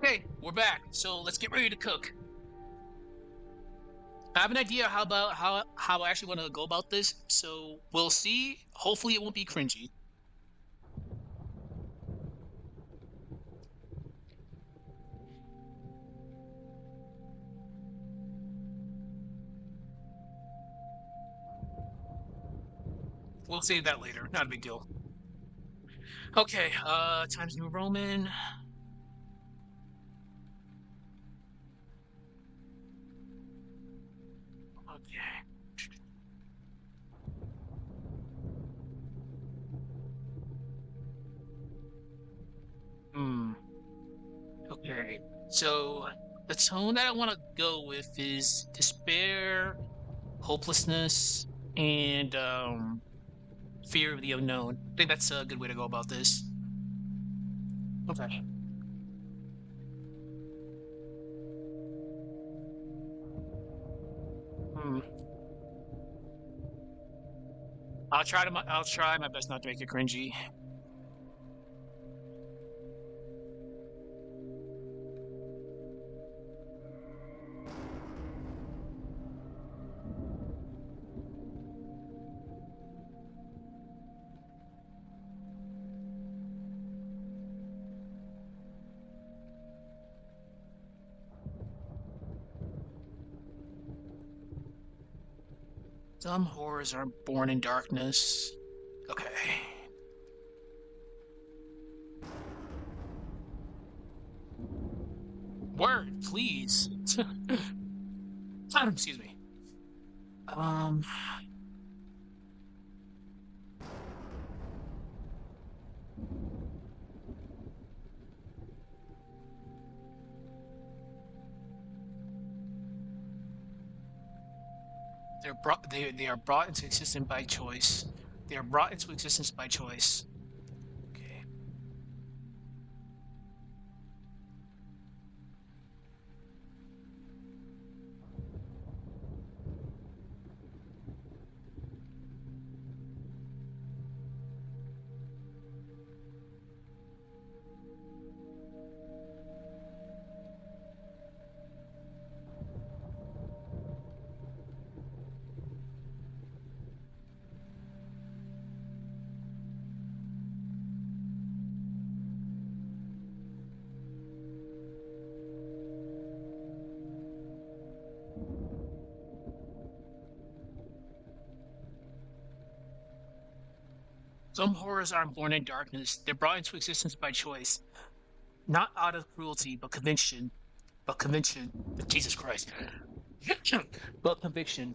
Okay, we're back. So let's get ready to cook. I have an idea how I actually want to go about this. So we'll see. Hopefully, it won't be cringy. We'll save that later. Not a big deal. Okay. Times New Roman. Okay. Hmm. Okay. So the tone that I want to go with is despair, hopelessness, and fear of the unknown. I think that's a good way to go about this. Okay. Hmm. I'll try my best not to make it cringy. Some horrors are born in darkness. Okay. Word, please. Excuse me. Um, they are brought into existence by choice. They are brought into existence by choice. Okay. Some horrors aren't born in darkness. They're brought into existence by choice, not out of cruelty, but conviction. But conviction. Jesus Christ. But conviction,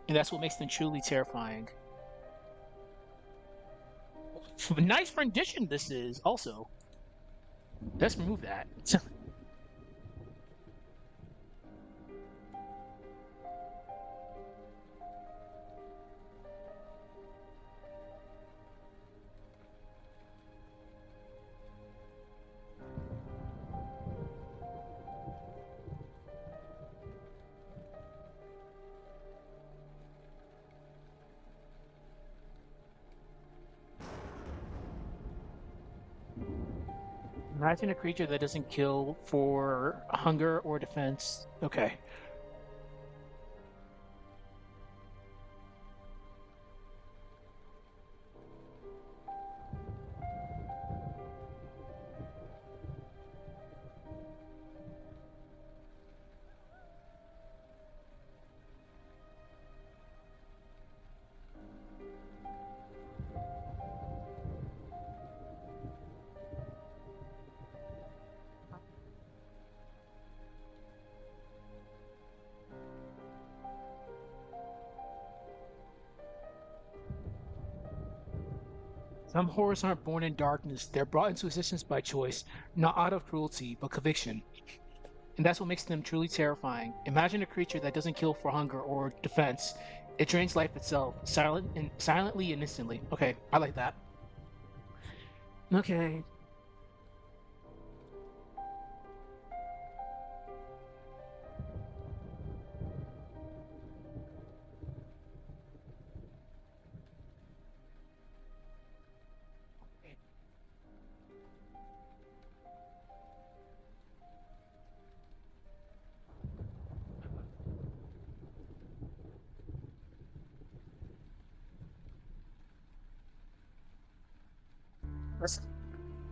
and that's what makes them truly terrifying. Nice rendition this is. Also, let's remove that. Imagine a creature that doesn't kill for hunger or defense. Okay. Some horrors aren't born in darkness. They're brought into existence by choice, not out of cruelty, but conviction. And that's what makes them truly terrifying. Imagine a creature that doesn't kill for hunger or defense. It drains life itself, silently and instantly. Okay, I like that. Okay.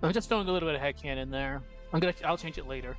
I'm just throwing a little bit of headcanon there. I'll change it later.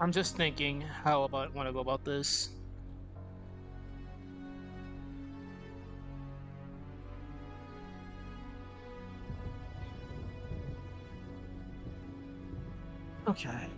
I'm just thinking how about want to go about this. Okay.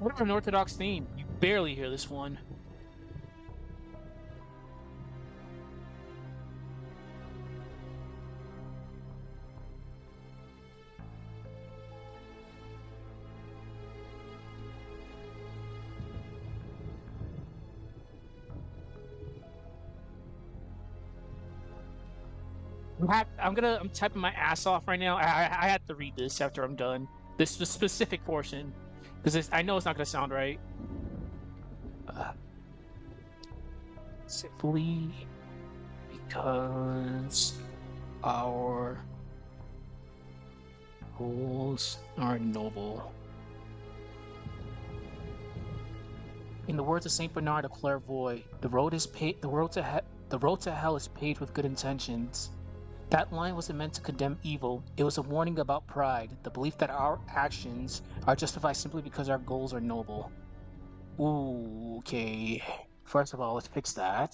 What an orthodox theme. You barely hear this one. I'm typing my ass off right now. I have to read this after I'm done. This specific portion, because I know it's not gonna sound right. Uh, Simply because our goals are noble. In the words of Saint Bernard of Clairvoy, the road to hell is paved with good intentions. That line wasn't meant to condemn evil. It was a warning about pride, the belief that our actions are justified simply because our goals are noble. Ooh, okay. First of all, let's fix that.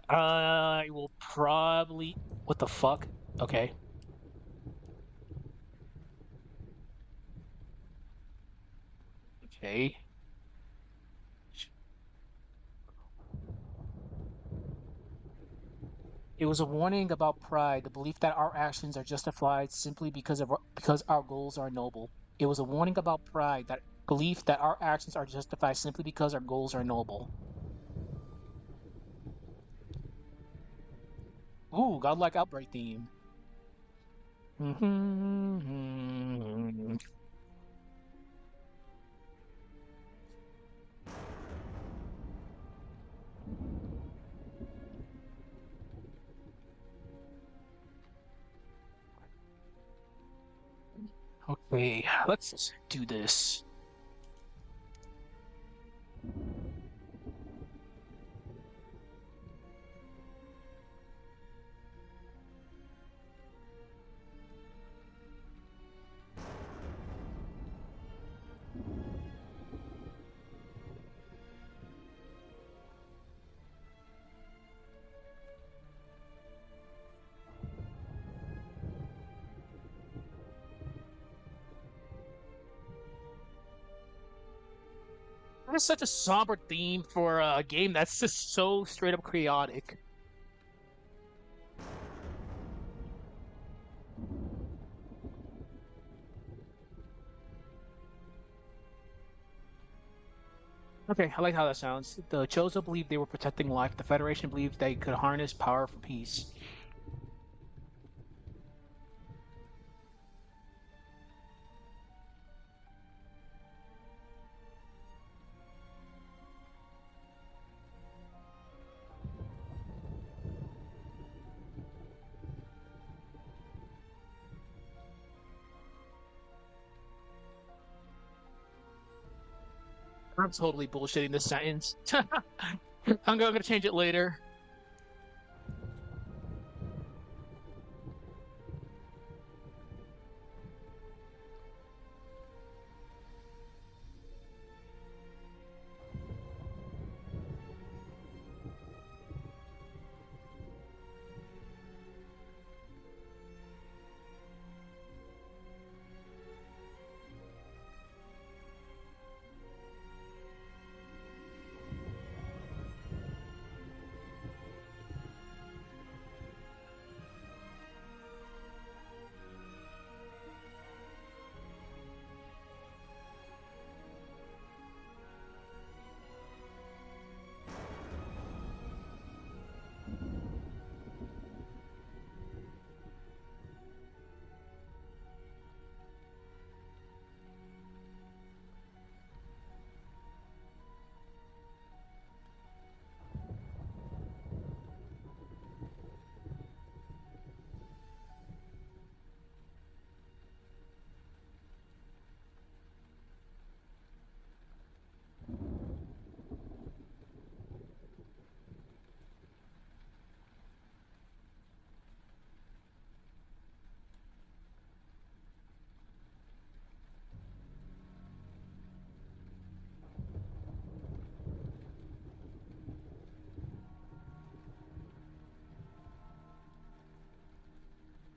I will probably. What the fuck? Okay. Okay. It was a warning about pride, the belief that our actions are justified simply because our goals are noble. It was a warning about pride, that belief that our actions are justified simply because our goals are noble. Ooh, godlike outbreak theme. Okay, let's do this. That is such a somber theme for a game that's just so straight up chaotic. Okay, I like how that sounds. The Chozo believed they were protecting life. The Federation believed they could harness power for peace. I'm totally bullshitting this sentence. I'm gonna change it later.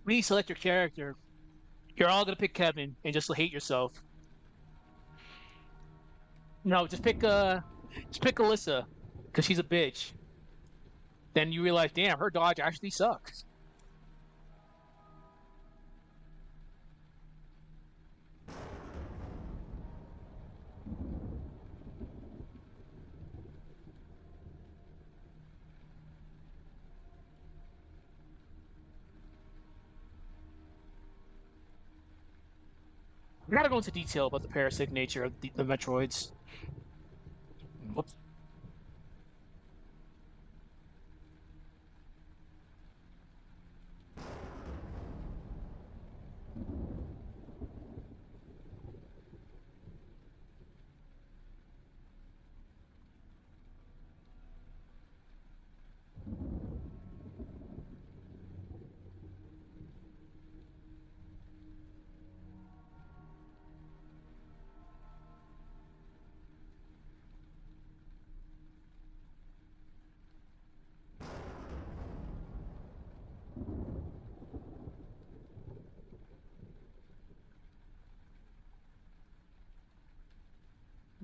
Please select your character. You're all gonna pick Kevin and just hate yourself. No, just pick Alyssa, because she's a bitch. Then you realize, damn, her dodge actually sucks. We gotta go into detail about the parasitic nature of the Metroids. Whoops.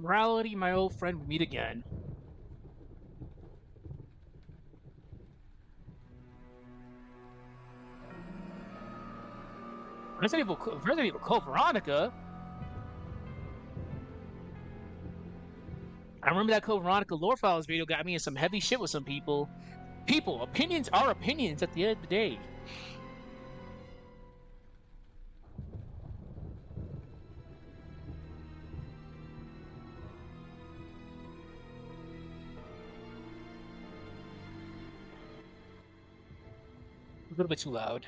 Morality, my old friend, we meet again. Resident Evil Code Veronica. I remember that Code Veronica lore files video got me in some heavy shit with some people. People, opinions are opinions at the end of the day. A little bit too loud.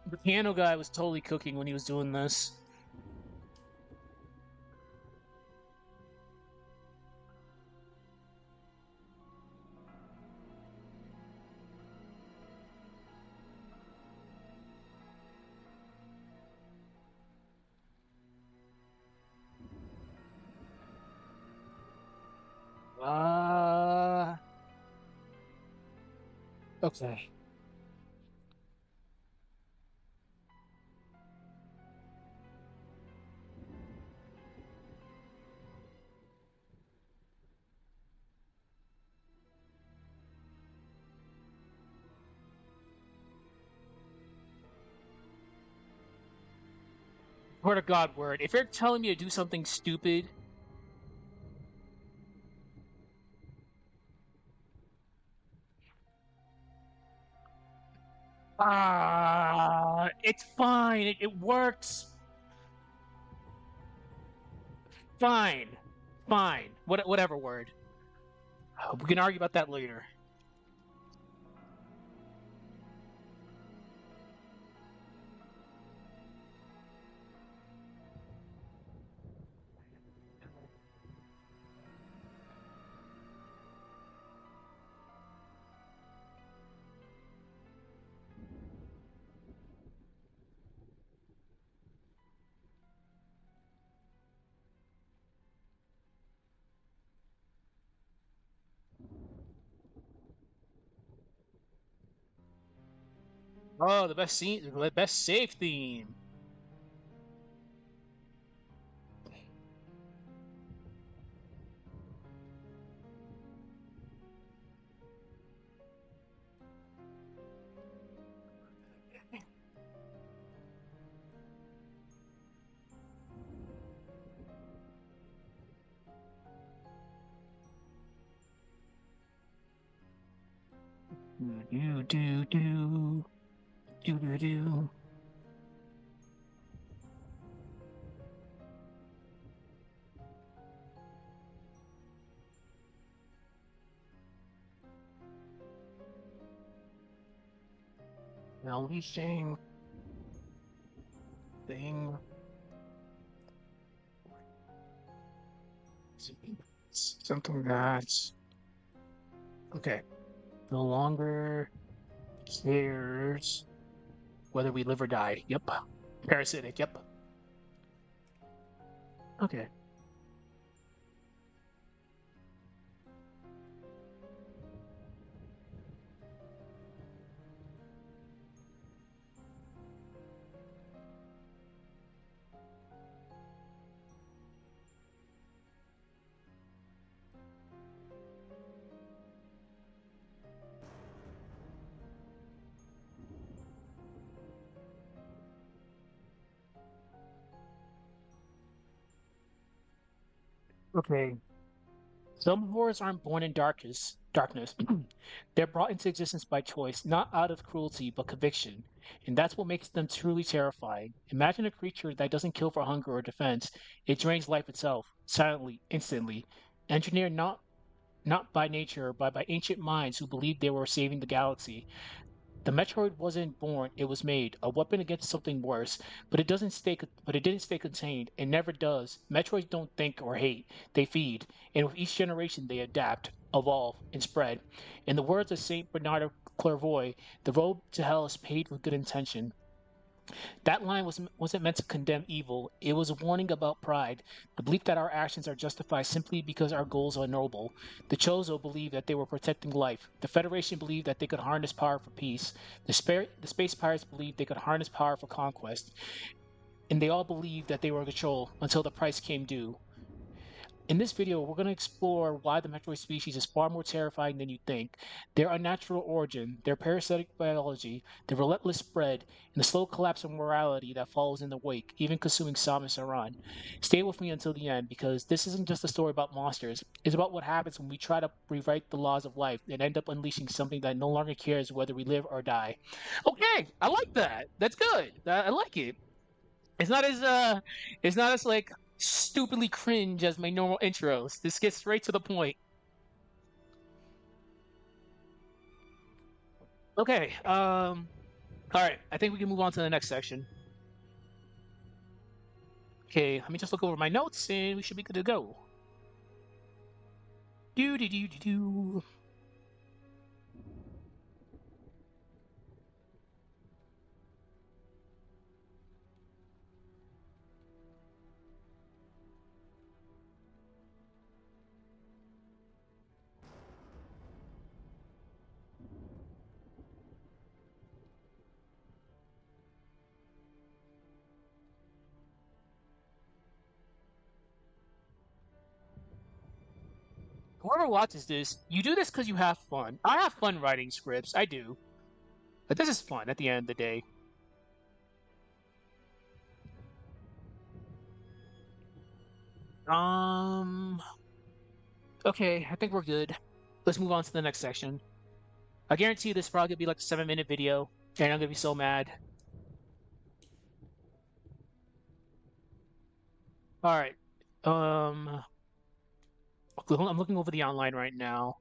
The piano guy was totally cooking when he was doing this. Uh, okay. Word of God, word. If you're telling me to do something stupid, it's fine. It works. Fine. Fine. Whatever word. We can argue about that later. Oh, the best scene, the best save theme. Do do do do do do. Releasing thing. Something that's okay. No longer cares whether we live or die. Yep. Parasitic. Yep. Okay. Okay. Some horrors aren't born in darkness. They're brought into existence by choice, not out of cruelty, but conviction. And that's what makes them truly terrifying. Imagine a creature that doesn't kill for hunger or defense. It drains life itself, silently, instantly. Engineered not by nature, but by ancient minds who believed they were saving the galaxy. The Metroid wasn't born, it was made, a weapon against something worse, but it didn't stay contained. It never does. Metroids don't think or hate, they feed, and with each generation they adapt, evolve, and spread. In the words of Saint Bernard of Clairvoy, the road to hell is paved with good intention. That line wasn't meant to condemn evil. It was a warning about pride, the belief that our actions are justified simply because our goals are noble. The Chozo believed that they were protecting life. The Federation believed that they could harness power for peace. The Space Pirates believed they could harness power for conquest. And they all believed that they were in control until the price came due. In this video, we're going to explore why the Metroid species is far more terrifying than you think. Their unnatural origin, their parasitic biology, the relentless spread, and the slow collapse of morality that follows in the wake, even consuming Samus Aran. Stay with me until the end, because this isn't just a story about monsters. It's about what happens when we try to rewrite the laws of life and end up unleashing something that no longer cares whether we live or die. Okay, I like that. That's good. I like it. It's not as it's not as like stupidly cringe as my normal intros. This gets straight to the point. Okay. All right. I think we can move on to the next section. Okay. Let me just look over my notes, and we should be good to go. Do do do do do. Whoever watches this, you do this because you have fun. I have fun writing scripts. I do. But this is fun at the end of the day. Um. Okay. I think we're good. Let's move on to the next section. I guarantee this is probably gonna be like a 7-minute video, and I'm gonna be so mad. All right. Um. I'm looking over the online right now.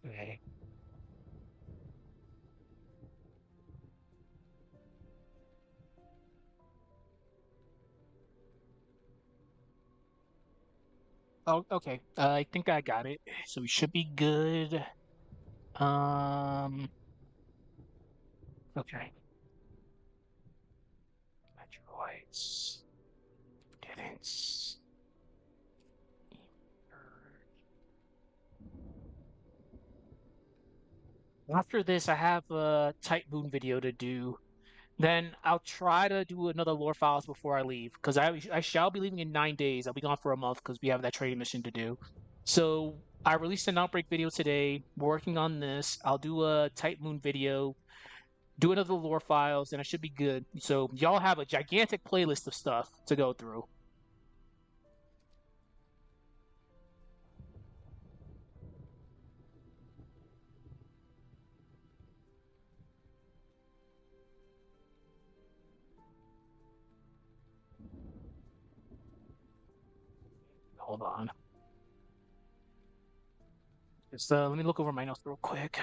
Okay. Oh, okay. I think I got it. So we should be good. Um. Okay. Metroids didn't emerge. After this, I have a Type Moon video to do. Then I'll try to do another lore files before I leave, because I shall be leaving in 9 days. I'll be gone for a month because we have that training mission to do. So I released an outbreak video today. We're working on this. I'll do a Type Moon video, do another lore files, and I should be good. So y'all have a gigantic playlist of stuff to go through. Hold on. Just let me look over my notes real quick.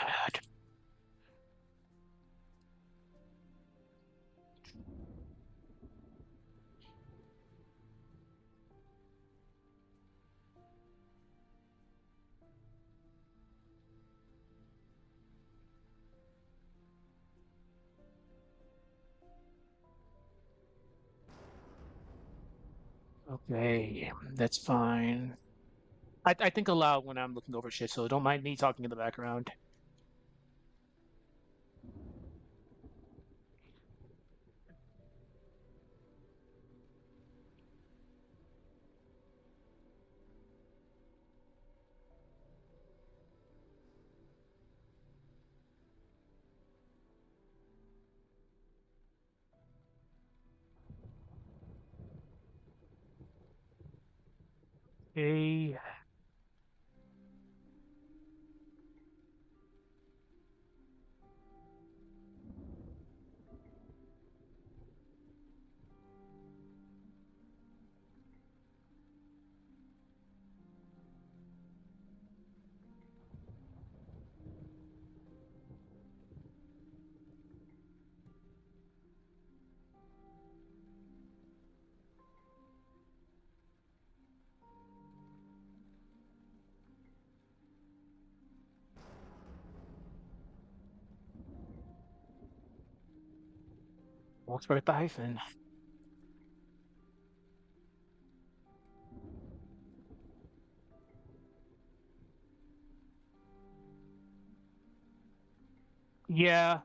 Okay, that's fine. I think aloud when I'm looking over shit, so don't mind me talking in the background. Okay. Walks right the hyphen. Yeah,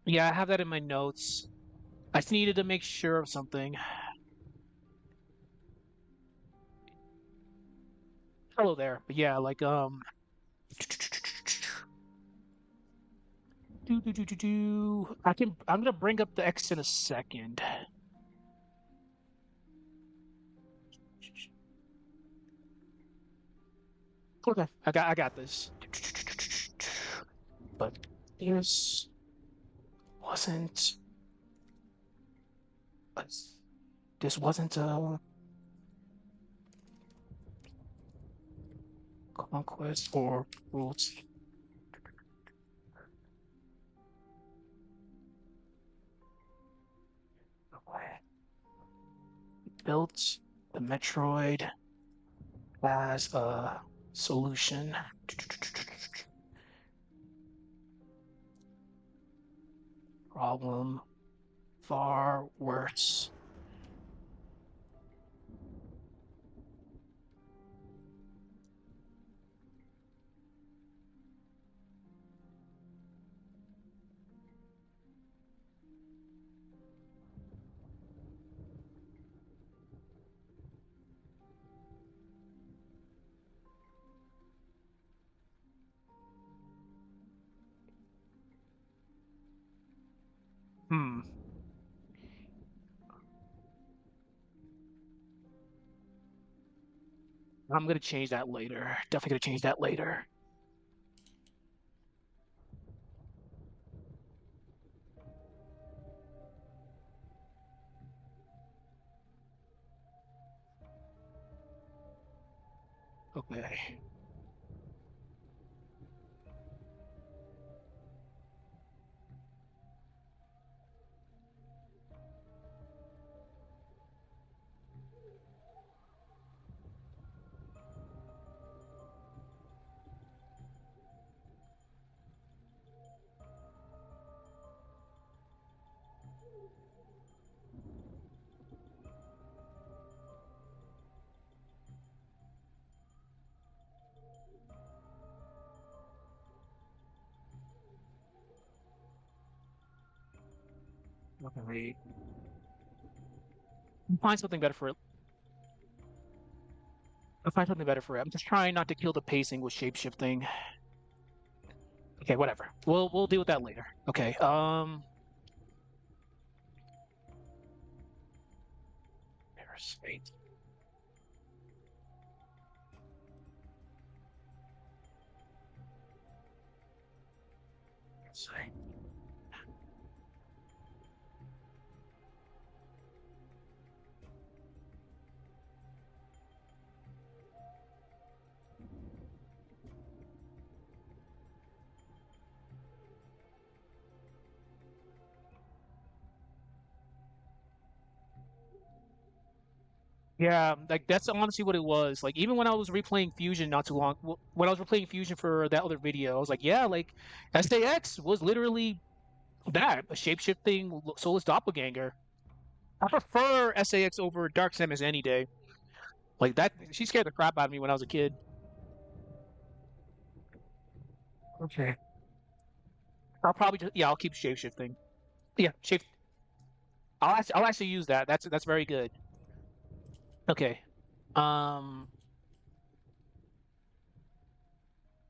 yeah, I have that in my notes. I just needed to make sure of something. Hello there. But yeah, like I'm gonna bring up the X in a second. Okay, I got this. But this wasn't this wasn't a conquest or cruelty. Built the Metroid as a solution. Problem far worse. Hmm. I'm gonna change that later. Definitely gonna change that later. Okay. Okay. Find something better for it. I'll find something better for it. I'm just trying not to kill the pacing with shapeshifting. Okay, whatever. We'll deal with that later. Okay. Parasite. Parasite. Yeah, like that's honestly what it was. Like even when I was replaying Fusion not too long, when I was replaying Fusion for that other video, I was like, yeah, like SAX was literally that, a shape-shifting soulless doppelganger. I prefer SAX over Dark Samus any day. Like that, she scared the crap out of me when I was a kid. Okay. I'll probably just, yeah, I'll keep shape shifting. Yeah, shape. I'll actually use that. That's very good. Okay. Um.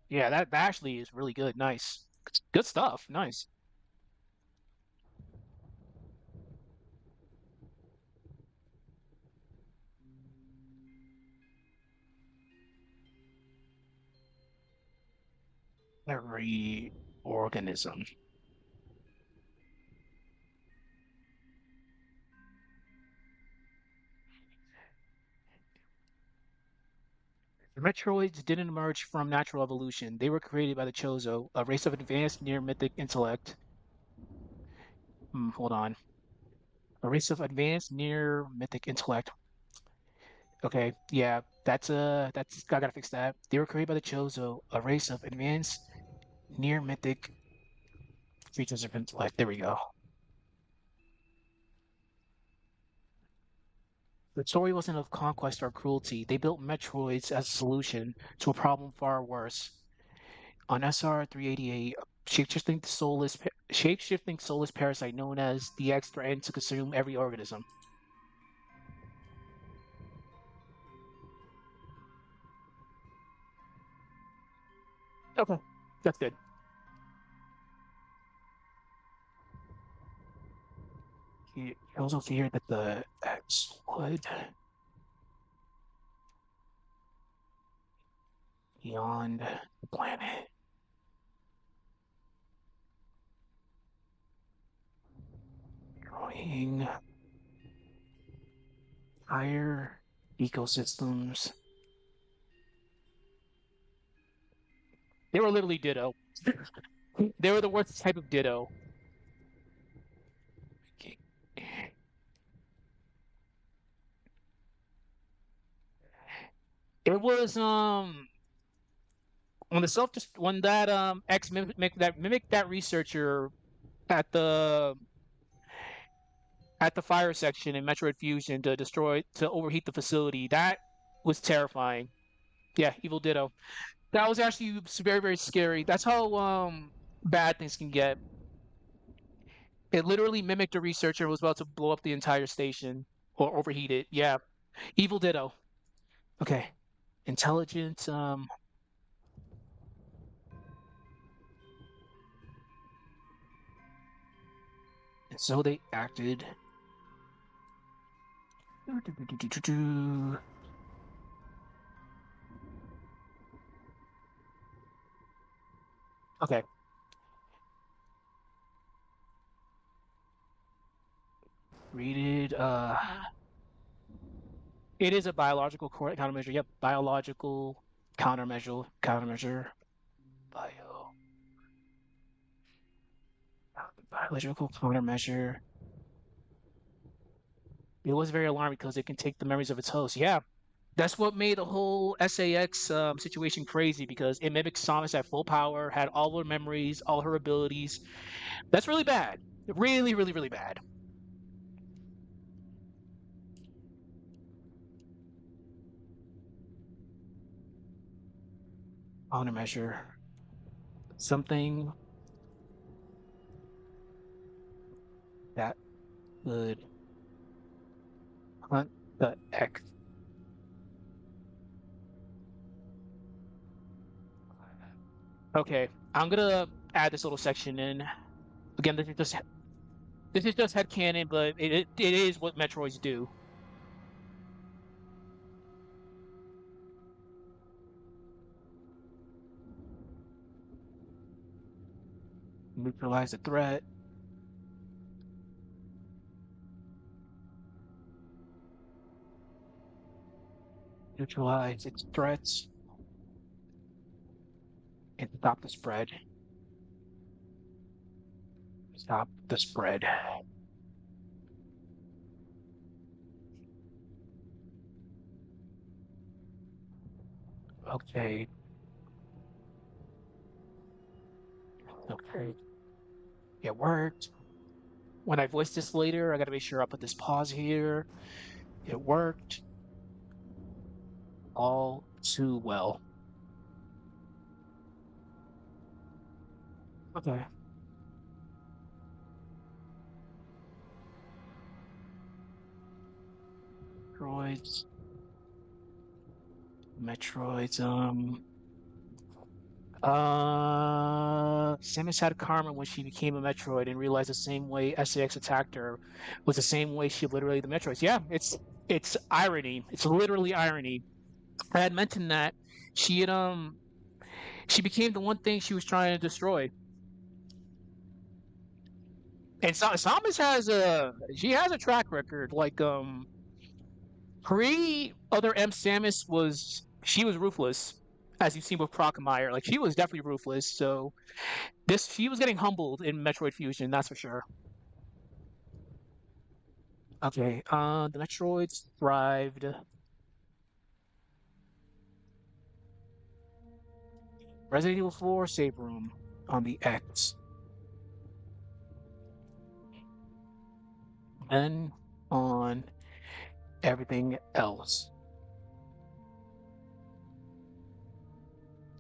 Yeah, that actually is really good. Nice. Good stuff. Nice. Every organism. The Metroids didn't emerge from natural evolution. They were created by the Chozo, a race of advanced near mythic intellect. Hold on. A race of advanced near mythic intellect. Okay, yeah, that's I gotta fix that. They were created by the Chozo, a race of advanced near mythic creatures of intellect. There we go. The story wasn't of conquest or cruelty. They built Metroids as a solution to a problem far worse. On SR 388, shape-shifting soulless parasite known as the X threatened to consume every organism. Okay, that's good. He also feared that the X would beyond the planet, destroying entire ecosystems. They were literally Ditto. They were the worst type of Ditto. It was when the self just when that X mimicked that researcher at the fire section in Metroid Fusion to overheat the facility. That was terrifying. Yeah, Evil Ditto. That was actually very very scary. That's how bad things can get. It literally mimicked a researcher and was about to blow up the entire station or overheat it. Yeah, Evil Ditto. Okay, intelligent. And so they acted. Okay, read it. It is a biological countermeasure. Yep, biological countermeasure. Bio biological countermeasure. It was very alarming because it can take the memories of its host. Yeah, that's what made the whole SAX situation crazy because it mimicked Samus at full power, had all her memories, all her abilities. That's really bad. Really, really, really bad. Countermeasure. Something that would hunt the X. Okay, I'm gonna add this little section in. Again, this is just headcanon, but it is what Metroids do. Neutralize the threat, neutralize its threats, and stop the spread. Stop the spread. Okay, okay. It worked. when I voice this later, I gotta make sure I put this pause here. It worked all too well. Okay. Metroids. Metroids. Samus had karma when she became a Metroid and realized the same way SAX attacked her was the same way she obliterated the Metroids. Yeah, it's irony. It's literally irony. I had mentioned that she had she became the one thing she was trying to destroy. And Samus has a track record. Like pre other M Samus was she was ruthless, as you've seen with Procmeyer. Like she was definitely ruthless. So this she was getting humbled in Metroid Fusion, that's for sure. Okay, the Metroids thrived. Resident Evil 4 save room on the X. Then on everything else.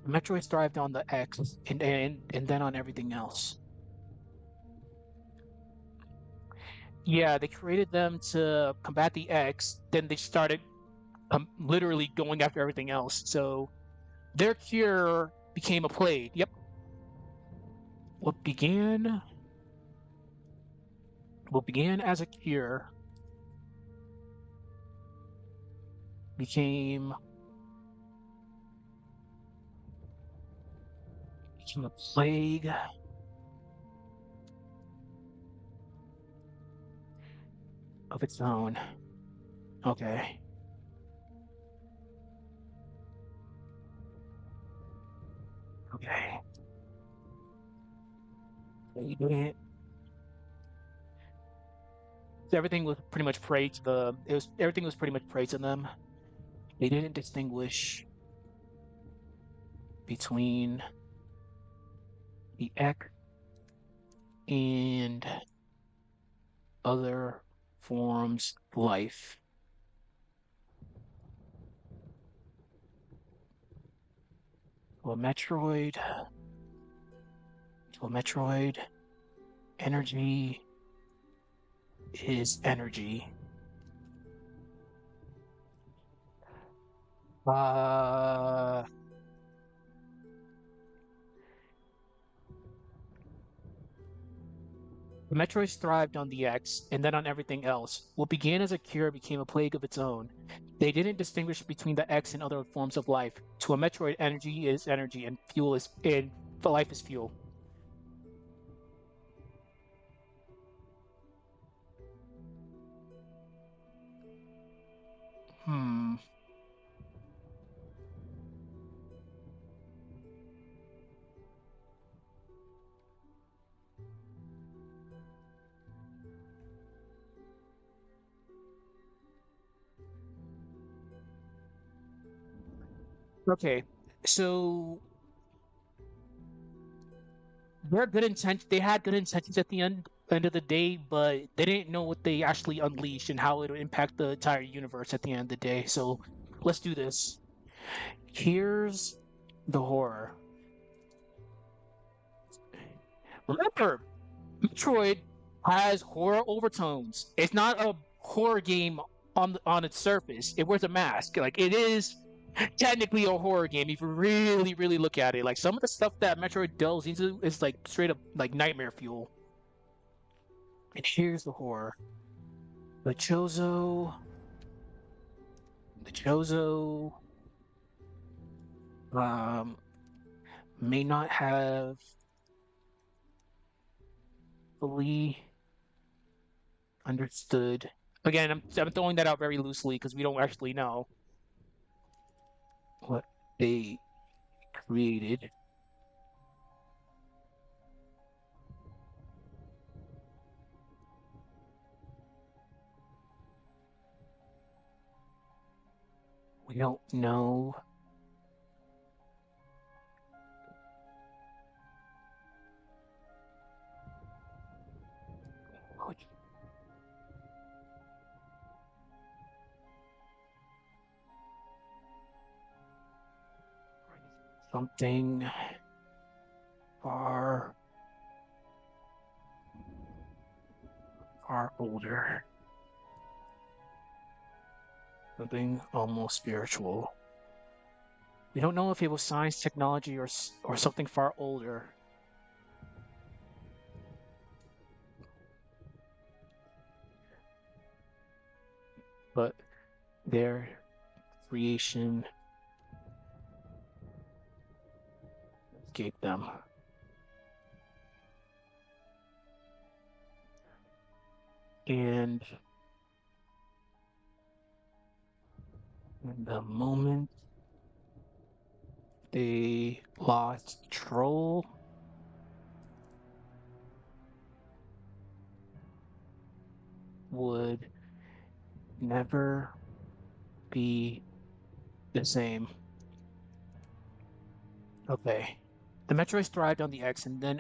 Metroids thrived on the X and then on everything else. Yeah, they created them to combat the X, then they started literally going after everything else. So their cure became a plague. Yep. What began what began as a cure became became a plague of its own. Okay. Okay. They didn't. Everything was pretty much prey to the. It was everything was pretty much prey to them. They didn't distinguish between the Ek and other forms of life. To a Metroid, to a Metroid, energy is energy. Uh, the Metroids thrived on the X and then on everything else. What began as a cure became a plague of its own. They didn't distinguish between the X and other forms of life. To a Metroid, energy is energy, and fuel is and life is fuel. Hmm. Okay. So their good intent they had good intentions at the end of the day, but they didn't know what they actually unleashed and how it would impact the entire universe at the end of the day. So let's do this. Here's the horror. Remember, Metroid has horror overtones. It's not a horror game on its surface. It wears a mask. Like it is technically a horror game if you really, really look at it. Like some of the stuff that Metroid delves into is like straight up like nightmare fuel. And here's the horror. The Chozo the Chozo um may not have fully understood. Again, I'm throwing that out very loosely because we don't actually know what they created. We don't know what something far, far older. Something almost spiritual. We don't know if it was science, technology, or something far older. But their creation gave them. And in the moment they lost control, would never be the same. Okay. The Metroids thrived on the X and then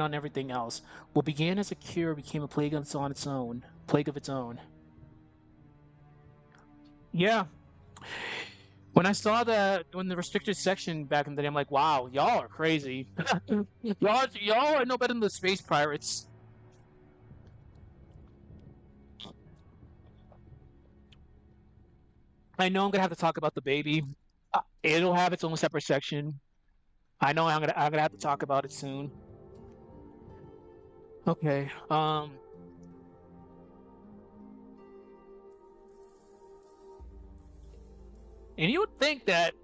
on everything else. What began as a cure became a plague on its own. Plague of its own. Yeah. When I saw that when the restricted section back in the day, I'm like, wow, y'all are crazy. y'all are no better than the space pirates. I know I'm gonna have to talk about the baby. It'll have its own separate section. I know I'm gonna have to talk about it soon. Okay. And you would think that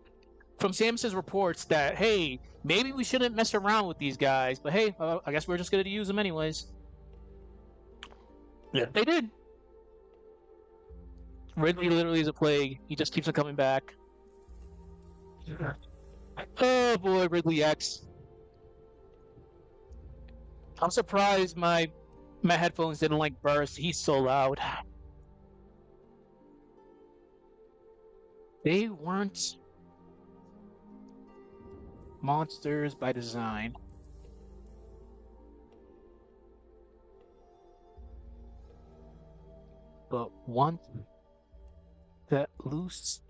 from Samus's reports that hey, maybe we shouldn't mess around with these guys, but hey, I guess we're just gonna use them anyways. Yeah, they did. Ridley literally is a plague. He just keeps on coming back. Oh boy, Ridley X. I'm surprised my headphones didn't like burst. He's so loud. They weren't monsters by design, but once that loose,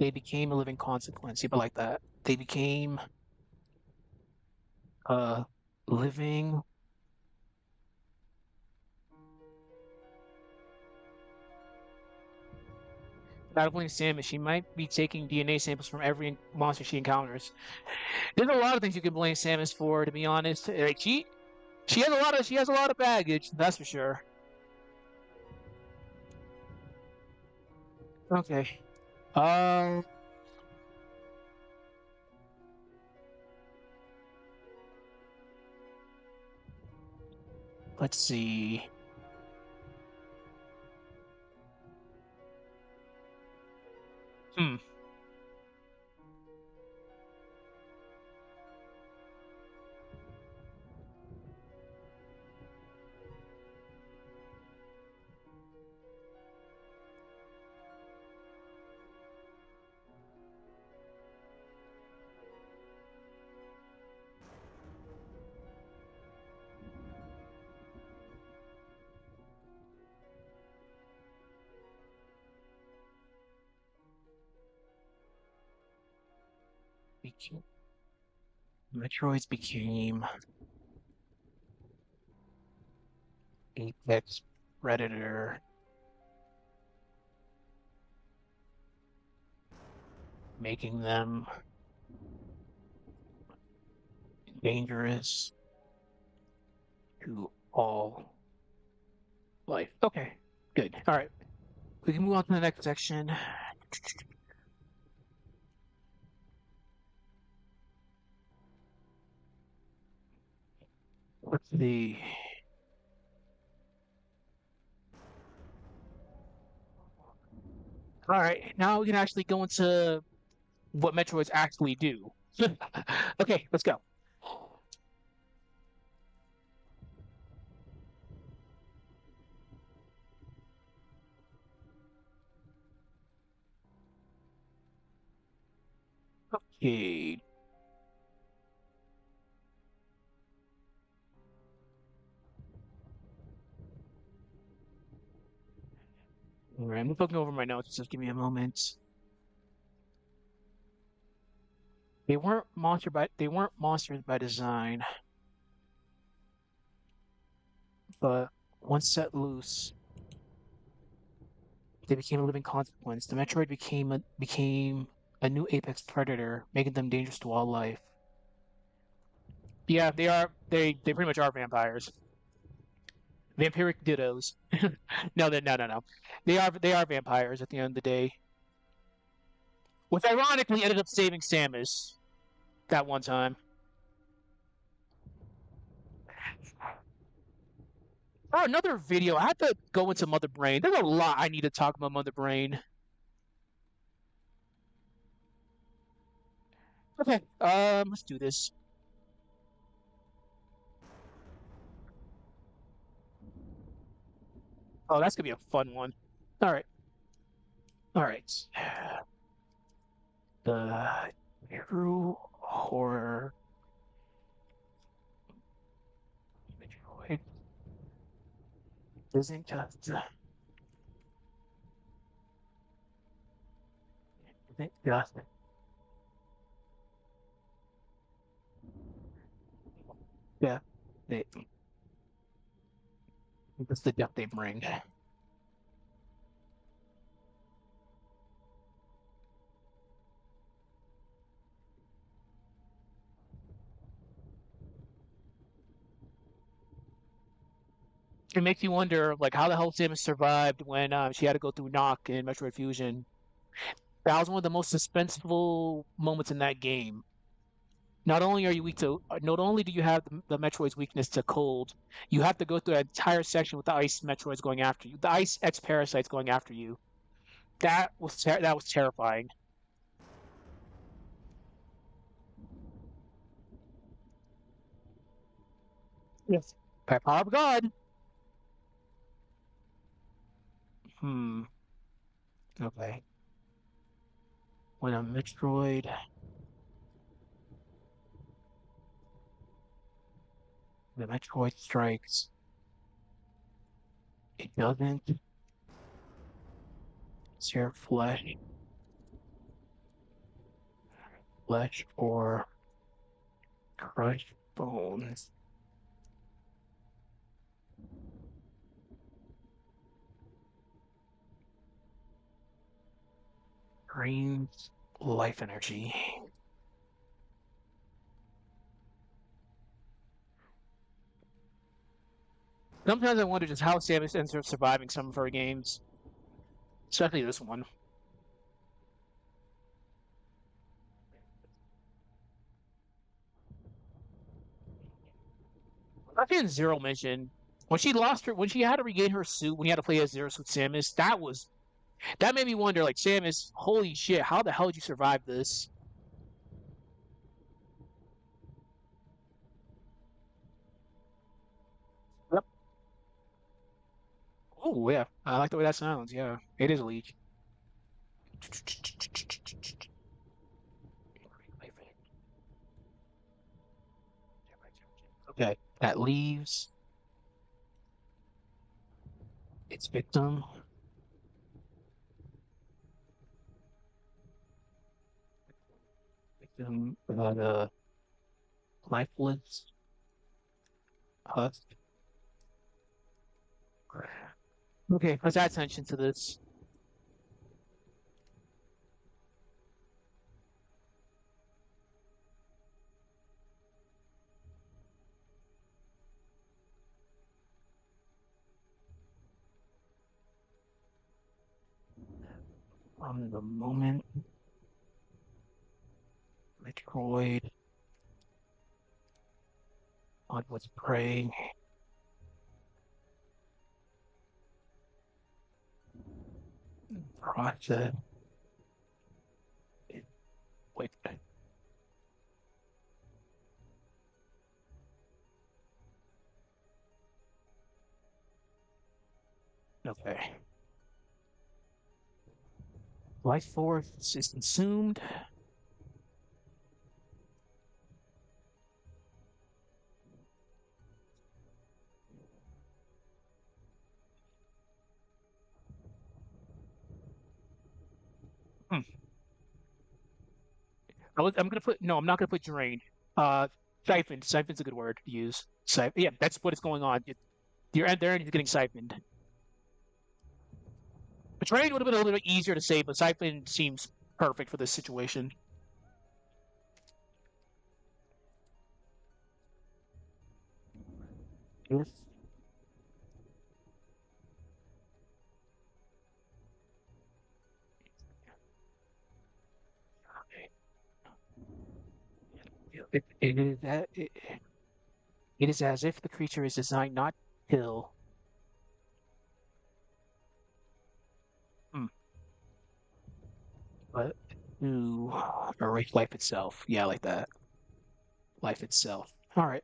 they became a living consequence. People like that. They became a living. Not only Samus, she might be taking DNA samples from every monster she encounters. There's a lot of things you can blame Samus for, to be honest. Like she has a lot of baggage, that's for sure. Okay. Um, let's see. Hmm. Metroids became apex predator, making them dangerous to all life. Okay, good. All right, we can move on to the next section. Let's see. All right, now we can actually go into what Metroids actually do. Okay, let's go. Okay. All right, I'm looking over my notes. Just give me a moment. they weren't monsters by design, but once set loose, they became a living consequence. The Metroid became a new apex predator, making them dangerous to all life. Yeah, they pretty much are vampires. Vampiric dittos. No. They are vampires at the end of the day. Which ironically ended up saving Samus that one time. Oh, another video. I have to go into Mother Brain. There's a lot I need to talk about Mother Brain. Okay, let's do this. Oh, that's gonna be a fun one. All right, all right. The true horror Metroid isn't just yeah. They, it's the depth they bring. It makes you wonder, like, how the hell Samus survived when she had to go through Knock in Metroid Fusion. That was one of the most suspenseful moments in that game. Not only are you weak to, not only do you have the Metroid's weakness to cold, you have to go through an entire section with the ice Metroids going after you, the ice X-Parasites going after you. That was terrifying. Yes. By power of God. Hmm. Okay. When a the Metroid strikes, it doesn't tear flesh or crush bones. Drains life energy. Sometimes I wonder just how Samus ends up surviving some of her games, especially this one. I think Zero mentioned when she had to regain her suit, when he had to play as Zero Suit Samus, that made me wonder, like, Samus, holy shit, how the hell did you survive this? Yep. Oh yeah, I like the way that sounds. Yeah, it is a leech. Okay, that leaves its the lifeless husk. Okay, let's add attention to this. From the moment Metroid on was prey, process it. Wait, okay. Life force is consumed. Hmm. I'm gonna put no. I'm not gonna put drained. Uh, siphoned. Siphoned's a good word to use. Yeah, that's what is going on. Their end is getting siphoned. Drained would have been a little bit easier to say, but siphoned seems perfect for this situation. Yes. It is it is as if the creature is designed not to kill. Hmm. But to erase life itself. Yeah, like that. Life itself. All right.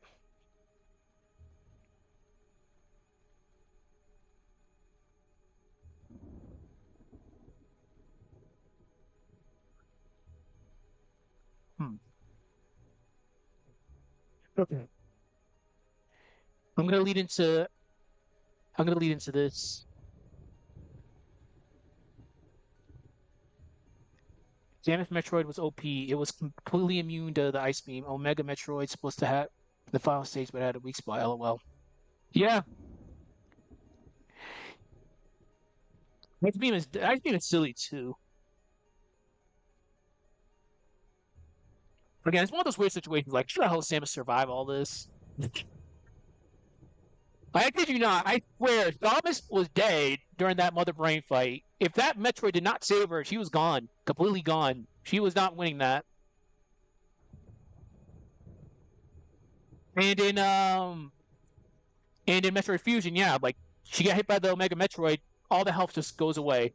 Hmm. Okay. I'm gonna lead into I'm gonna lead into this. Samus Metroid was OP. It was completely immune to the Ice Beam. Omega Metroid supposed to have the final stage, but had a weak spot. LOL. Yeah, Ice Beam is silly too. Again, it's one of those weird situations. Like, should the hell Samus survive all this? I kid you not. I swear, Samus was dead during that Mother Brain fight. If that Metroid did not save her, she was gone, completely gone. She was not winning that. And in um, and in Metroid Fusion, yeah, like she got hit by the Omega Metroid, all the health just goes away.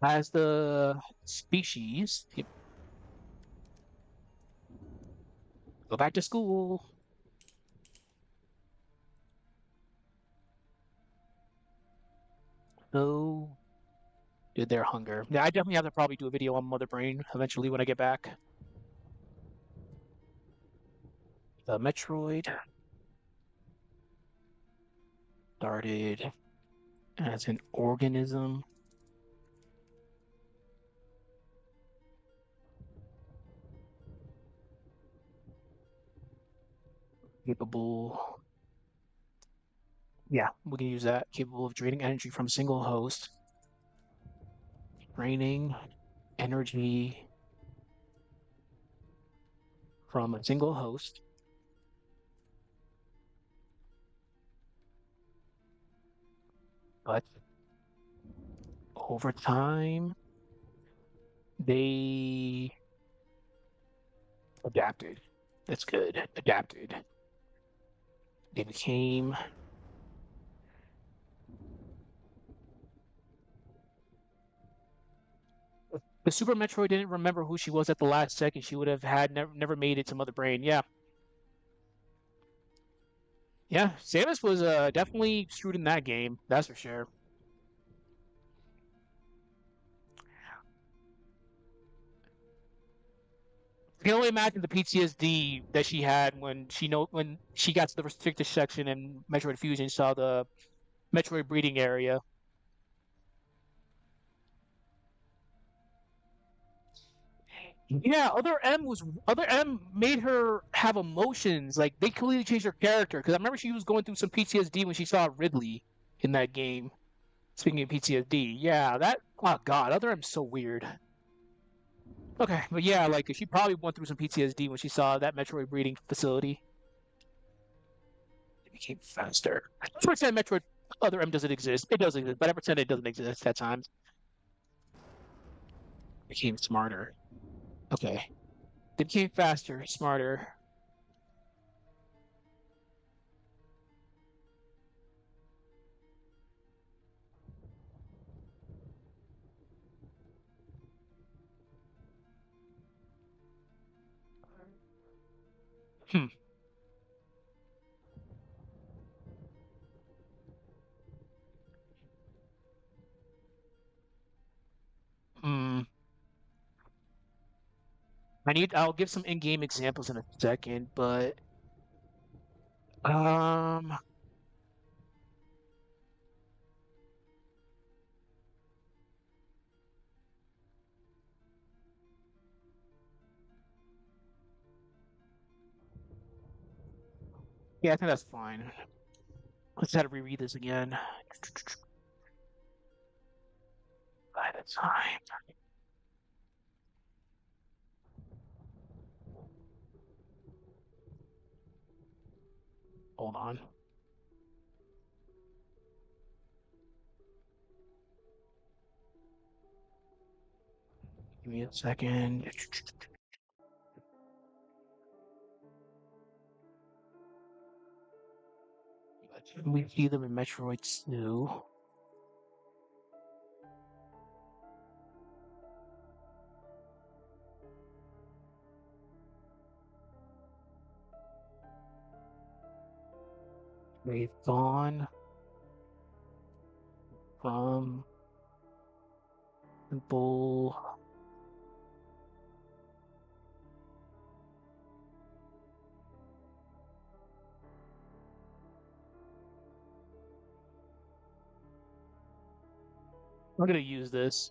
As the species, go back to school. So did their hunger. Yeah, I definitely have to probably do a video on Mother Brain eventually when I get back. The Metroid started as an organism capable. Yeah, we can use that. Capable of draining energy from a single host. Draining energy from a single host. But over time, they adapted. That's good. Adapted. They became the Super Metroid didn't remember who she was at the last second. She would have had never made it to Mother Brain. Yeah, yeah. Samus was definitely screwed in that game. That's for sure. I can only imagine the PTSD that she had when she got to the restricted section in Metroid Fusion, saw the Metroid breeding area. Yeah, Other M made her have emotions. Like they completely changed her character. Because I remember she was going through some PTSD when she saw Ridley in that game. Speaking of PTSD, yeah, that oh god, Other M's so weird. Okay, but yeah, like she probably went through some PTSD when she saw that Metroid breeding facility. It became faster. I pretend Metroid Other M doesn't exist. It does exist, but I pretend it doesn't exist at times. It became smarter. Okay. They became faster, smarter. Hmm. Hmm. I'll give some in-game examples in a second, but um Yeah, I think that's fine. Let's try to reread this again. By the time. Hold on. Give me a second. We see them in Metroids too. They've gone from simple. I'm gonna use this.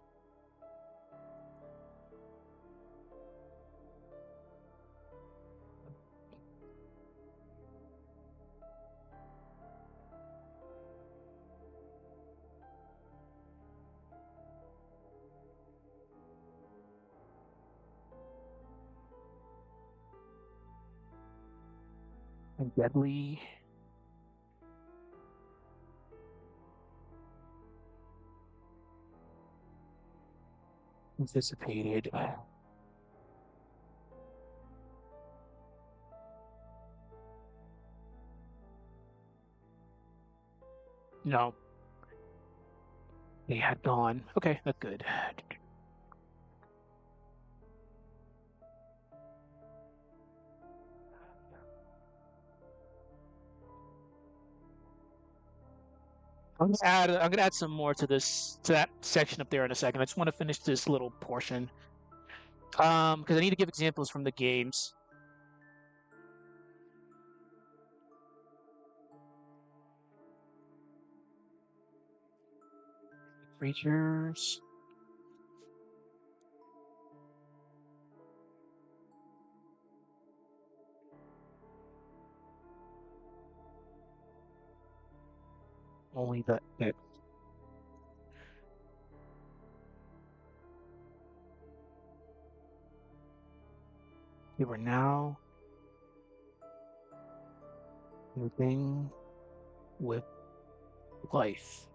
And deadly anticipated. No, they had gone. Okay, that's good. I'm gonna add some more to this to that section up there in a second. I just want to finish this little portion. Because I need to give examples from the games. Creatures. Only the X. They were now moving with life.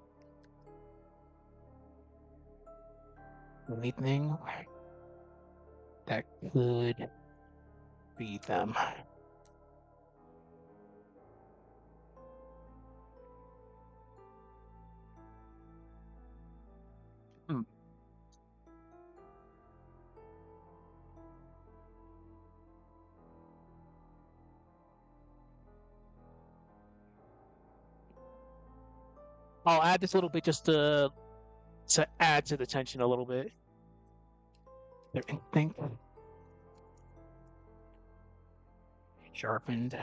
Anything that could be them. Hmm. I'll add this little bit just to add to the tension a little bit. Their instinct sharpened.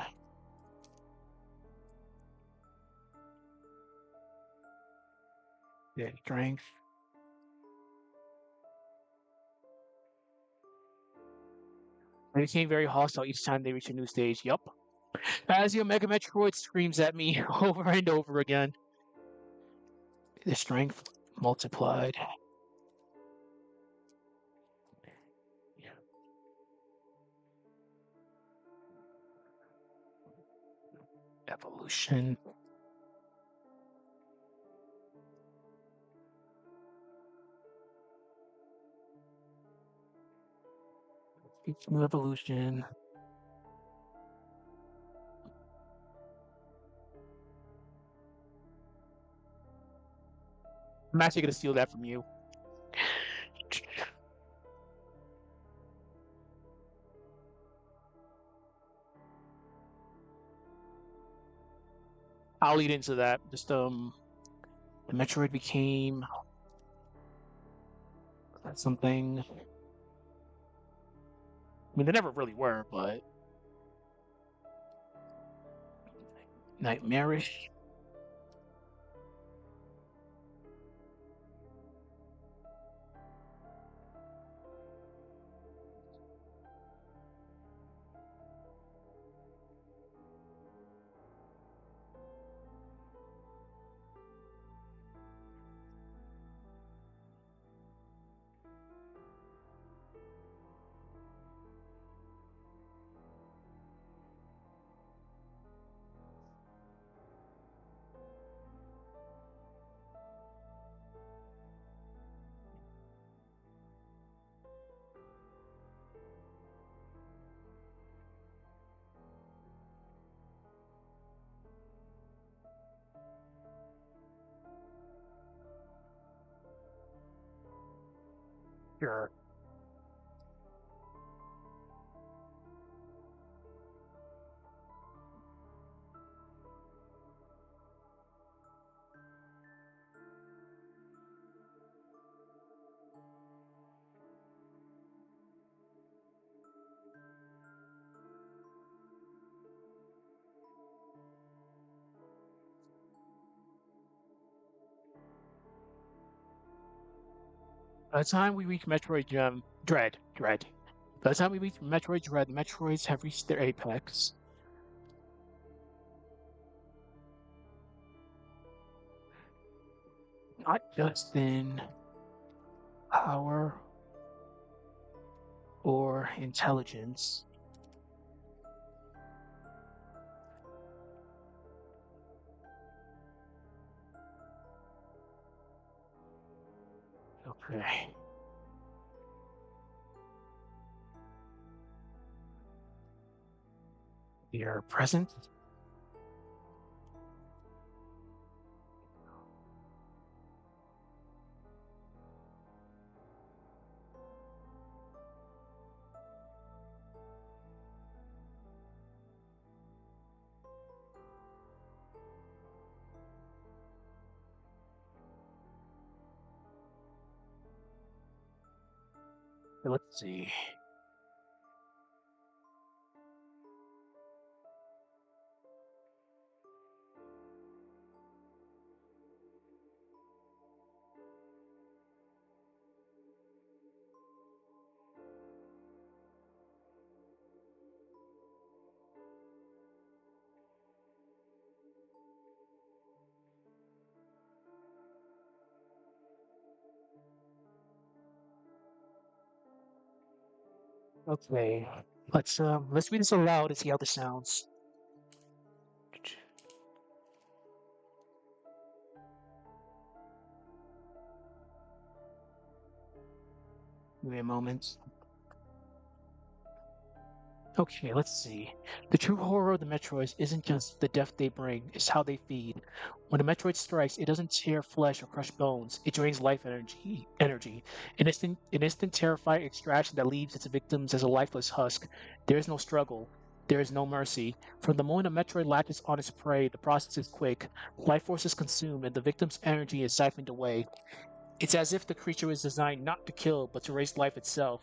Their strength. They became very hostile each time they reached a new stage. Yup. As the Omega Metroid screams at me over and over again. The strength multiplied. Evolution. Each new evolution. I'm actually gonna steal that from you. I'll lead into that. Just the Metroid became something. I mean, they never really were, but nightmarish. Sure. By the time we reach Metroid Dread. By the time we reach Metroid Dread, the Metroids have reached their apex. Not just in power or intelligence. Okay. We are present. Let's see. Okay. Let's read this aloud and see how this sounds. Give me a moment. Okay, let's see. The true horror of the Metroids isn't just the death they bring, it's how they feed. When a Metroid strikes, it doesn't tear flesh or crush bones, it drains life energy. An instant terrifying extraction that leaves its victims as a lifeless husk. There is no struggle. There is no mercy. From the moment a Metroid latches on its prey, the process is quick. Life force is consumed and the victim's energy is siphoned away. It's as if the creature was designed not to kill, but to raise life itself.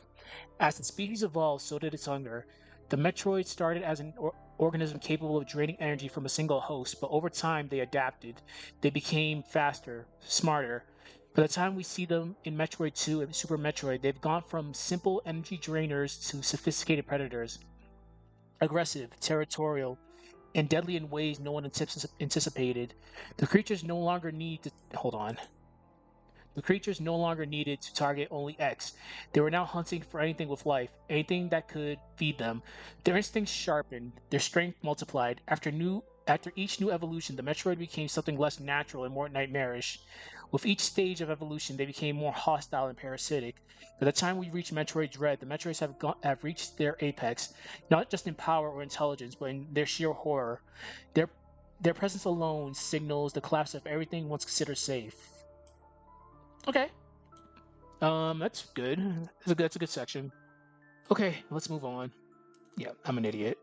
As the species evolved, so did its hunger. The Metroid started as an organism capable of draining energy from a single host, but over time they adapted. They became faster, smarter. By the time we see them in Metroid 2 and Super Metroid, they've gone from simple energy drainers to sophisticated predators. Aggressive, territorial, and deadly in ways no one anticipated. The creatures no longer need to. Hold on. The creatures no longer needed to target only X. They were now hunting for anything with life, anything that could feed them. Their instincts sharpened, their strength multiplied. After each new evolution, the Metroid became something less natural and more nightmarish. With each stage of evolution, they became more hostile and parasitic. By the time we reach Metroid Dread, the Metroids have reached their apex, not just in power or intelligence, but in their sheer horror. Their their presence alone signals the collapse of everything once considered safe. Okay. That's good. That's a good section. Okay, let's move on. Yeah, I'm an idiot.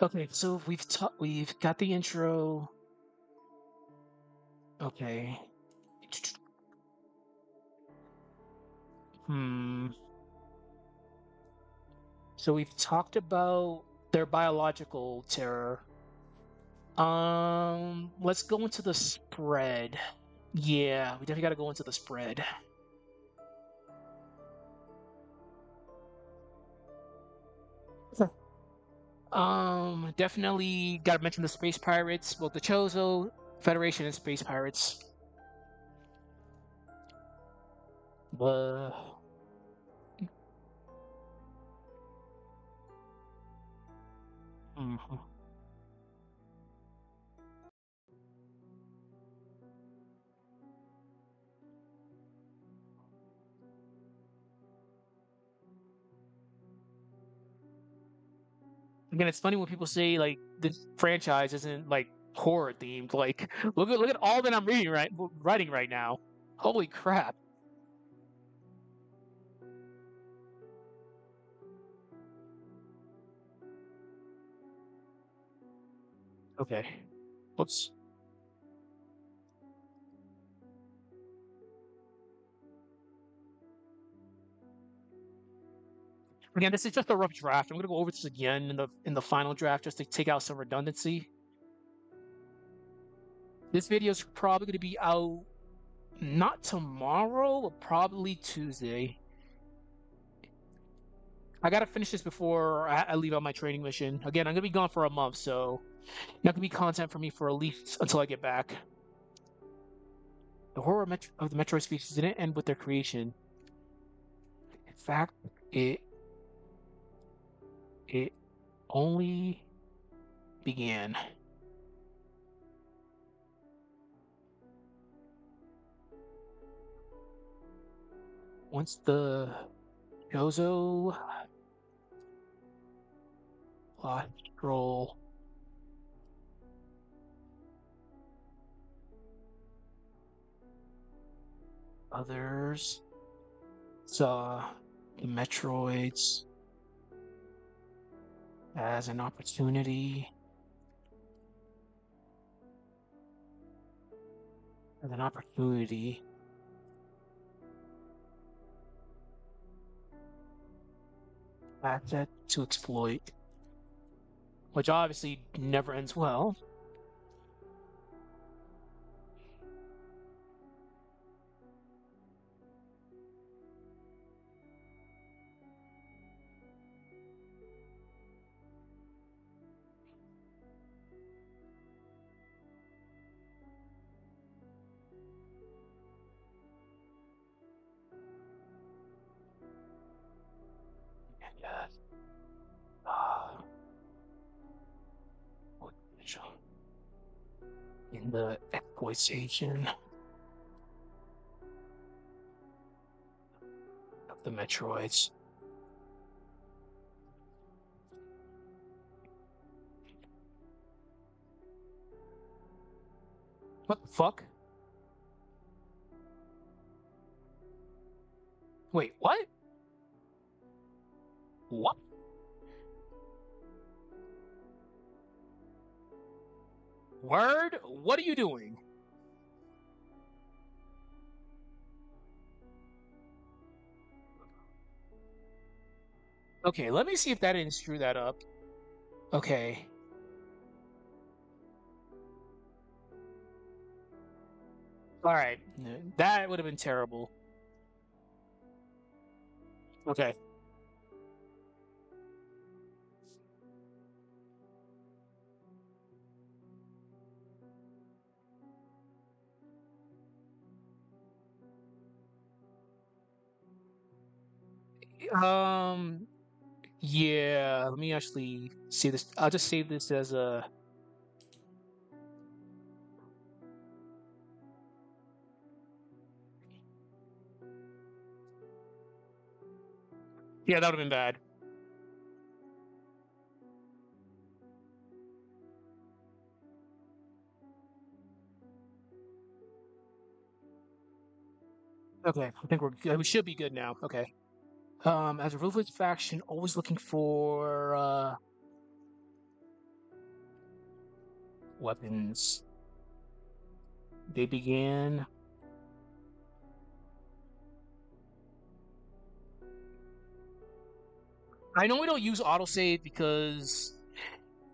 Okay, so we've got the intro. Okay. Hmm. So we've talked about their biological terror. Let's go into the spread. Yeah, we definitely got to go into the spread. Definitely got to mention the space pirates, both the Chozo Federation and space pirates. Uh, mhm. Again, it's funny when people say like the franchise isn't like horror themed. Like, look at all that I'm writing right now. Holy crap! Okay, whoops. Again, this is just a rough draft. I'm gonna go over this again in the final draft just to take out some redundancy. This video is probably gonna be out not tomorrow, but probably Tuesday. I gotta finish this before I leave on my training mission. Again, I'm gonna be gone for a month, so not gonna be content for me for at least until I get back. The horror of the Metroid species didn't end with their creation. In fact, it only began. Once the Gozo lost control, others saw the Metroids as an opportunity. Asset to exploit, which obviously never ends well. Yes. Potential in the exploitation of the Metroids. What the fuck? Wait, what? What? Word? What are you doing? Okay, let me see if that didn't screw that up. Okay. Alright. That would have been terrible. Okay. Um, yeah, let me actually see this. I'll just save this as a. Yeah, that would have been bad. Okay, I think we're good. We should be good now. Okay. As a ruthless faction, always looking for weapons. They began. I know we don't use autosave because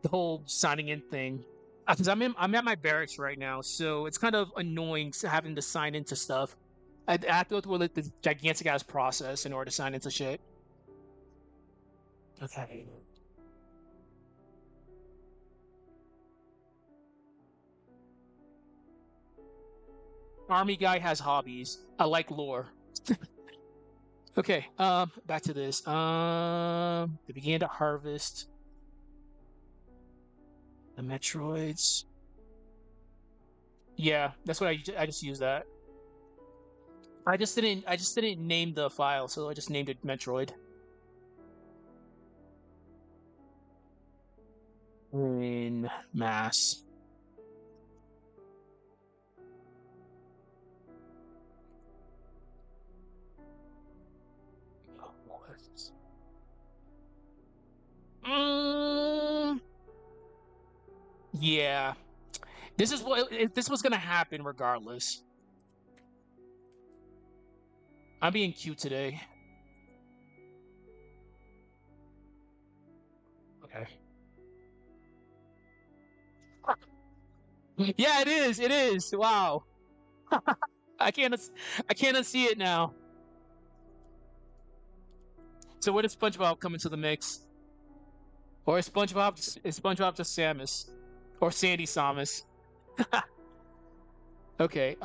the whole signing in thing. Because I'm at my barracks right now, so it's kind of annoying having to sign into stuff. I have to go through like this gigantic ass process in order to sign into shit. Okay. Army guy has hobbies. I like lore. Okay, back to this. They began to harvest the Metroids. Yeah, that's what I just used that. I just didn't name the file, so I just named it Metroid. In mass. Mm, yeah, this was gonna happen regardless. I'm being cute today. Okay. Yeah, it is. It is. Wow. I can't. I can't unsee it now. So where does SpongeBob come into the mix? Or is SpongeBob just Samus? Or Sandy Samus? Okay.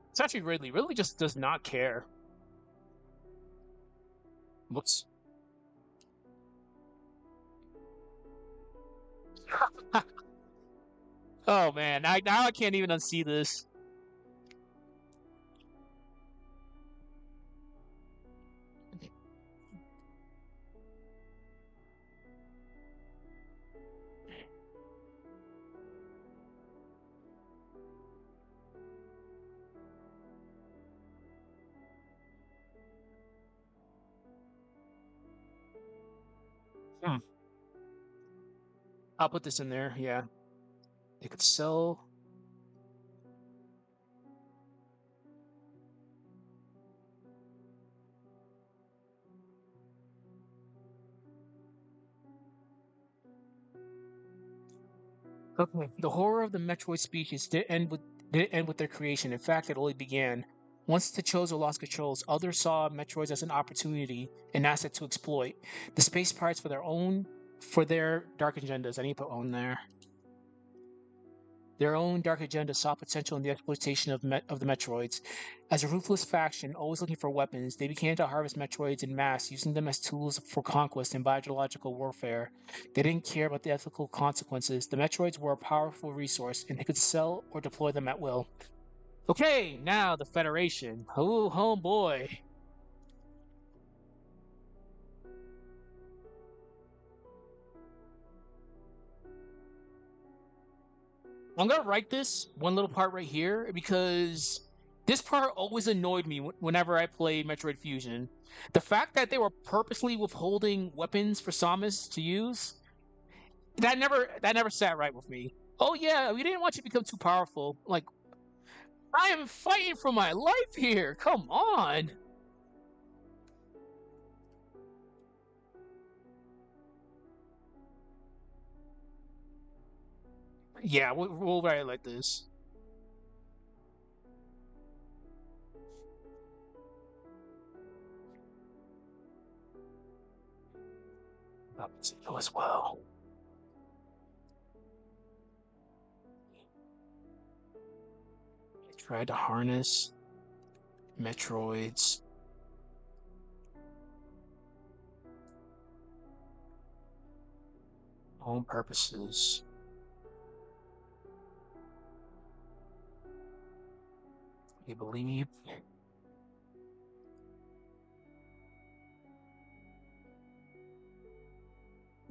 It's actually Ridley. Ridley just does not care. Whoops. Oh man, now I can't even unsee this. Hmm. I'll put this in there. Yeah, they could sell. Okay. The horror of the Metroid species didn't end with their creation. In fact, it only began. Once the Chozo lost controls, others saw Metroids as an opportunity, an asset to exploit. The space pirates for their dark agendas. I need to put own there. Their own dark agenda saw potential in the exploitation of the Metroids. As a ruthless faction, always looking for weapons, they began to harvest Metroids in mass, using them as tools for conquest and biological warfare. They didn't care about the ethical consequences. The Metroids were a powerful resource, and they could sell or deploy them at will. Okay, now the Federation. Oh, homeboy. I'm gonna write this one little part right here because this part always annoyed me whenever I played Metroid Fusion. The fact that they were purposely withholding weapons for Samus to use, that never sat right with me. Oh yeah, we didn't want you to become too powerful. Like, I am fighting for my life here. Come on. Yeah, we'll write it like this. Go as well. I tried to harness Metroids. Own purposes. You believe?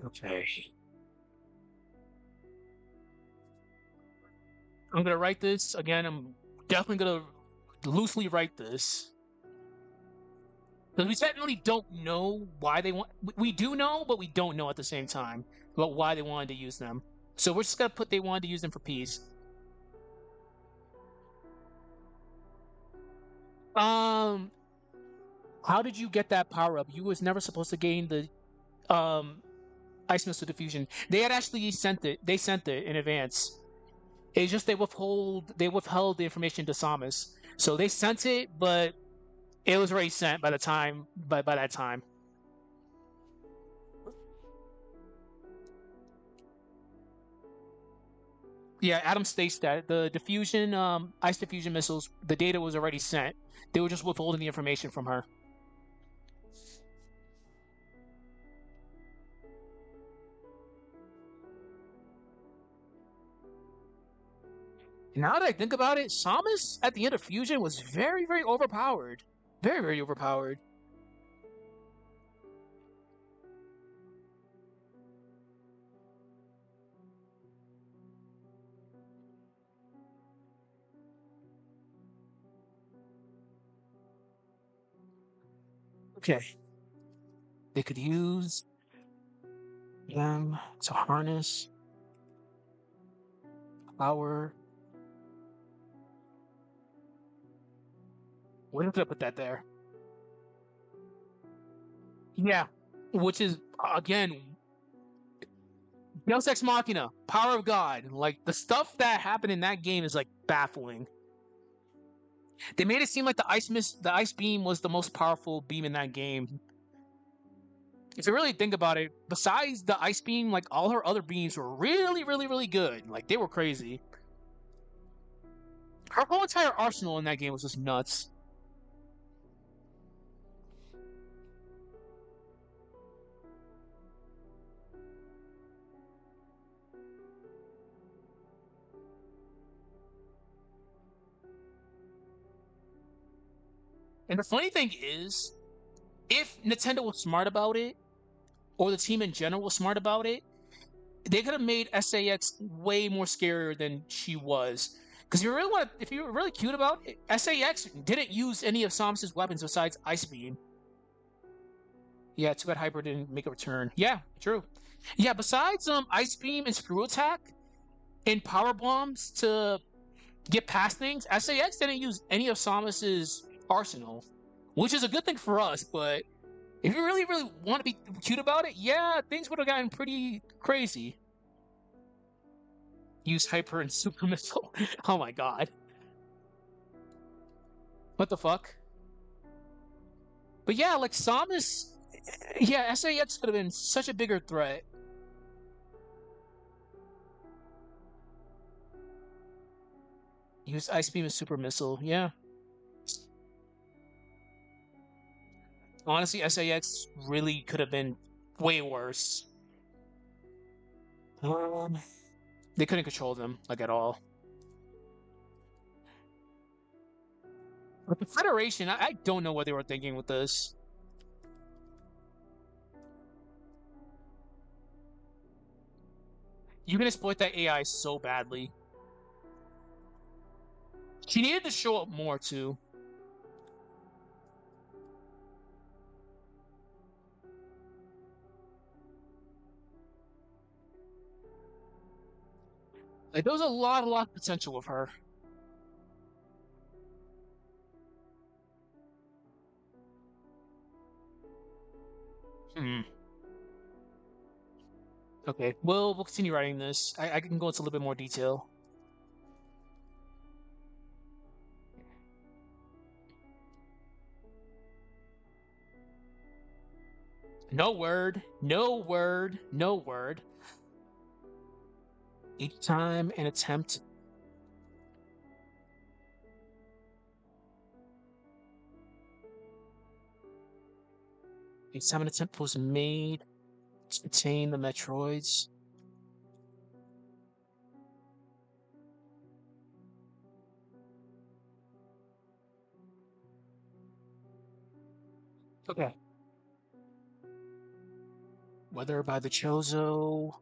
Okay. I'm gonna write this again. I'm definitely gonna loosely write this because we technically don't know why they want. We do know, but we don't know at the same time about why they wanted to use them. So we're just gonna put they wanted to use them for peace. Um, how did you get that power up? You was never supposed to gain the ice missile diffusion. They had actually sent it. They sent it in advance. It's just they withheld the information to Samus. So they sent it, but it was already sent by the time by that time. Yeah, Adam states that the diffusion, ice diffusion missiles, the data was already sent. They were just withholding the information from her. Now that I think about it, Samus at the end of Fusion was very, very overpowered. Very, very overpowered. Okay. They could use them to harness power. Where did I put that there? Yeah. Which is, again, Deus Ex Machina, power of God. Like, the stuff that happened in that game is, like, baffling. They made it seem like the ice beam was the most powerful beam in that game. If you really think about it, besides the ice beam, like, all her other beams were really, really, really good. Like, they were crazy. Her whole entire arsenal in that game was just nuts. And the funny thing is, if Nintendo was smart about it, or the team in general was smart about it, they could have made SAX way more scarier than she was. Because if you were really cute about it, SAX didn't use any of Samus's weapons besides Ice Beam. Yeah, too bad Hyper didn't make a return. Yeah, true. Yeah, besides Ice Beam and Screw Attack and Power Bombs to get past things, SAX didn't use any of Samus's arsenal, which is a good thing for us. But if you really, really want to be cute about it, yeah, things would have gotten pretty crazy. Use Hyper and Super Missile. Oh my god. What the fuck? But yeah, like Samus, yeah, SAX could have been such a bigger threat. Use Ice Beam and Super Missile, yeah. Honestly, SAX really could have been way worse. Um, they couldn't control them, like, at all. But the Federation, I don't know what they were thinking with this. You can exploit that AI so badly. She needed to show up more, too. Like, there was a lot of potential with her. Hmm. Okay, we'll continue writing this. I can go into a little bit more detail. No word, no word, no word. Each time an attempt. Each time an attempt was made to obtain the Metroids. Okay. Whether by the Chozo,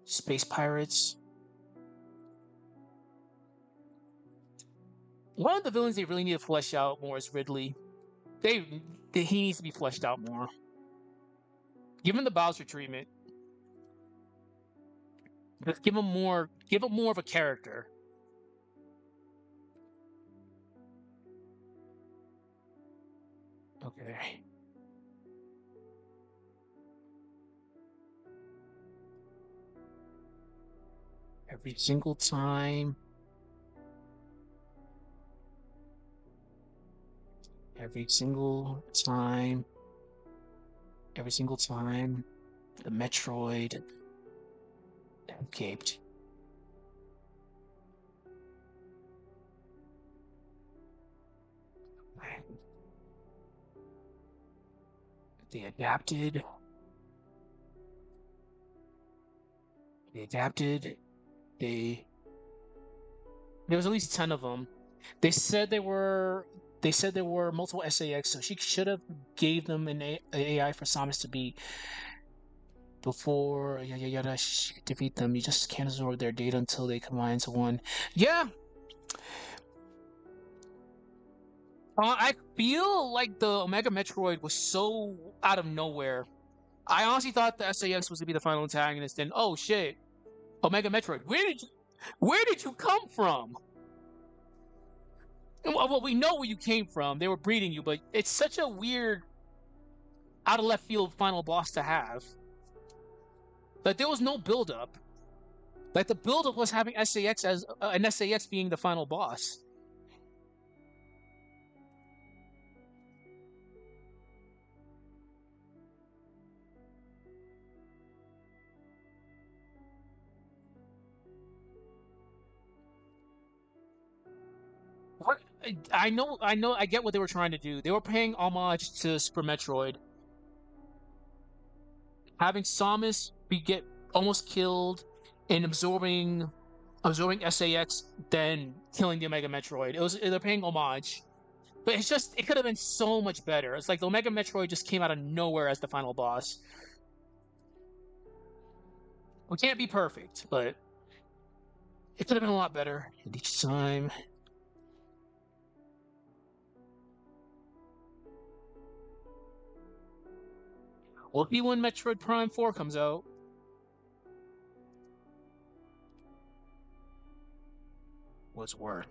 space pirates. One of the villains they really need to flesh out more is Ridley. He needs to be fleshed out more. Give him the Bowser treatment. Just give him more of a character. Okay. Every single time. Every single time. Every single time. The Metroid escaped. They adapted. They adapted. They There was at least 10 of them. They said they were they said there were multiple SAX, so she should have gave them an AI for Samus to beat before yada yada defeat them. You just can't absorb their data until they combine into one. Yeah, I feel like the Omega Metroid was so out of nowhere. I honestly thought the SAS was to be the final antagonist, and oh shit, Omega Metroid, where did you come from? Well, we know where you came from. They were breeding you, but it's such a weird, out of left field final boss to have. Like there was no build up. Like the build up was having SAS as an SAS being the final boss. What I get what they were trying to do. They were paying homage to Super Metroid, having Samus be get almost killed and absorbing SAX, then killing the Omega Metroid. They're paying homage, but it's just it could have been so much better. It's like the Omega Metroid just came out of nowhere as the final boss. We can't be perfect, but it could have been a lot better. And each time, we'll see when Metroid Prime 4 comes out. What's worth?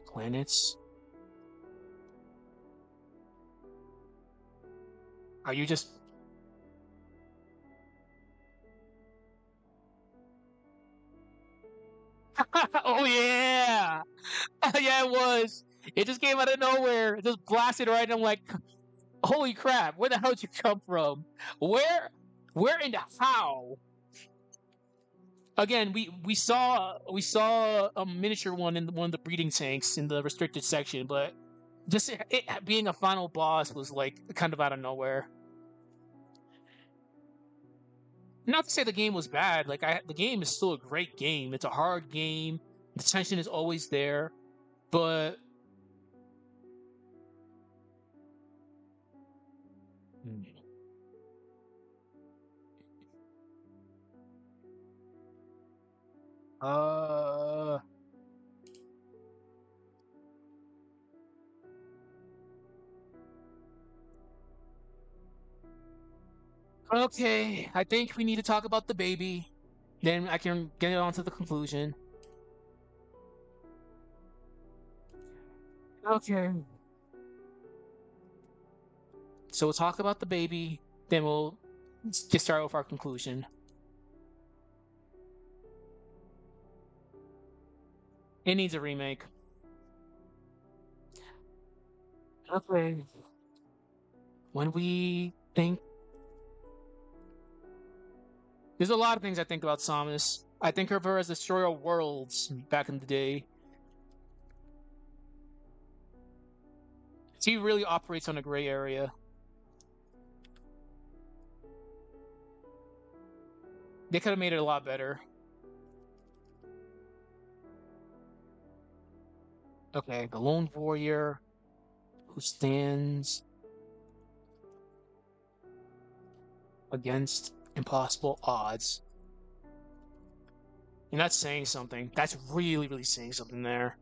Planets? Are you just oh yeah, yeah, it was. It just came out of nowhere. It just blasted right. And I'm like, holy crap! Where the hell did you come from? Where, where and how? Again, we saw a miniature one in one of the breeding tanks in the restricted section, but just it being a final boss was like kind of out of nowhere. Not to say the game was bad. The game is still a great game. It's a hard game. The tension is always there, but uh, okay. I think we need to talk about the baby. Then I can get on to the conclusion. Okay. So we'll talk about the baby. Then we'll just start with our conclusion. It needs a remake. Okay. When we think, there's a lot of things I think about Samus. I think of her as the destroyer of worlds back in the day. She really operates on a gray area. They could have made it a lot better. Okay, the lone warrior who stands against impossible odds. And that's saying something. That's really, really saying something there.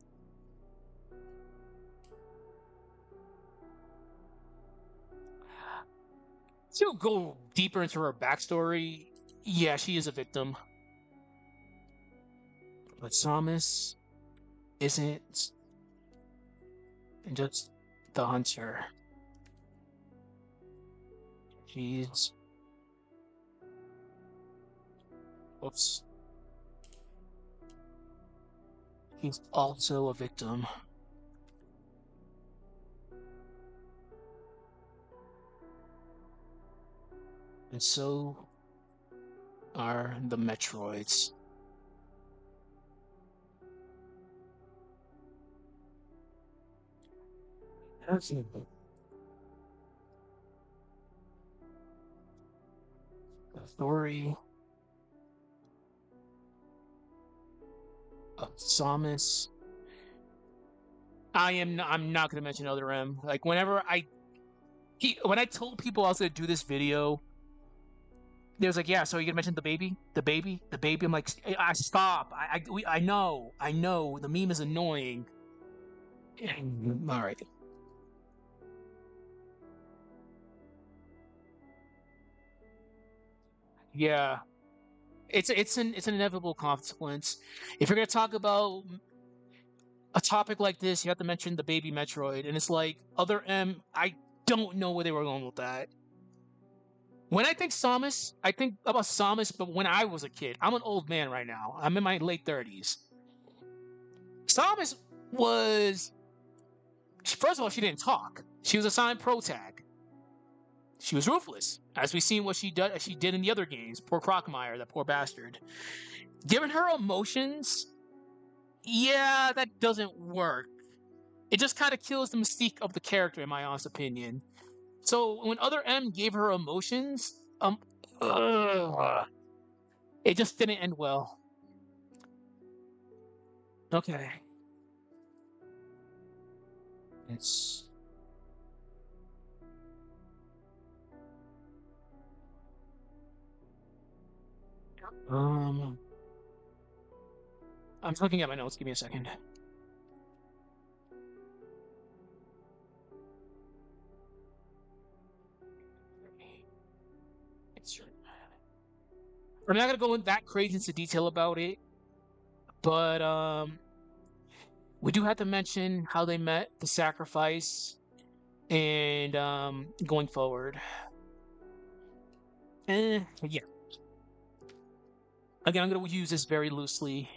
To go deeper into her backstory, yeah, she is a victim. But Samus isn't just the hunter. She's. Oops. She's also a victim. And so are the Metroids. Okay. The story of Samus. I'm not gonna mention Other M. Like when I told people I was gonna do this video, there's like, yeah, so you gonna mention the baby. I'm like, I stop. I know. The meme is annoying. All right. Yeah, it's an inevitable consequence. If you're gonna talk about a topic like this, you have to mention the baby Metroid, and it's like other M. I don't know where they were going with that. When I think Samus, I think about Samus, but when I was a kid, I'm an old man right now. I'm in my late 30s. Samus was, first of all, she didn't talk. She was assigned pro tag. She was ruthless, as we've seen what she did in the other games. Poor Crocmire, that poor bastard. Given her emotions, yeah, that doesn't work. It just kind of kills the mystique of the character, in my honest opinion. So when other M gave her emotions, ugh, it just didn't end well. Okay. It's um I'm looking at my notes. Give me a second. I'm not gonna go in that crazy into detail about it, but we do have to mention how they met, the sacrifice, and going forward. Yeah. Again, I'm gonna use this very loosely.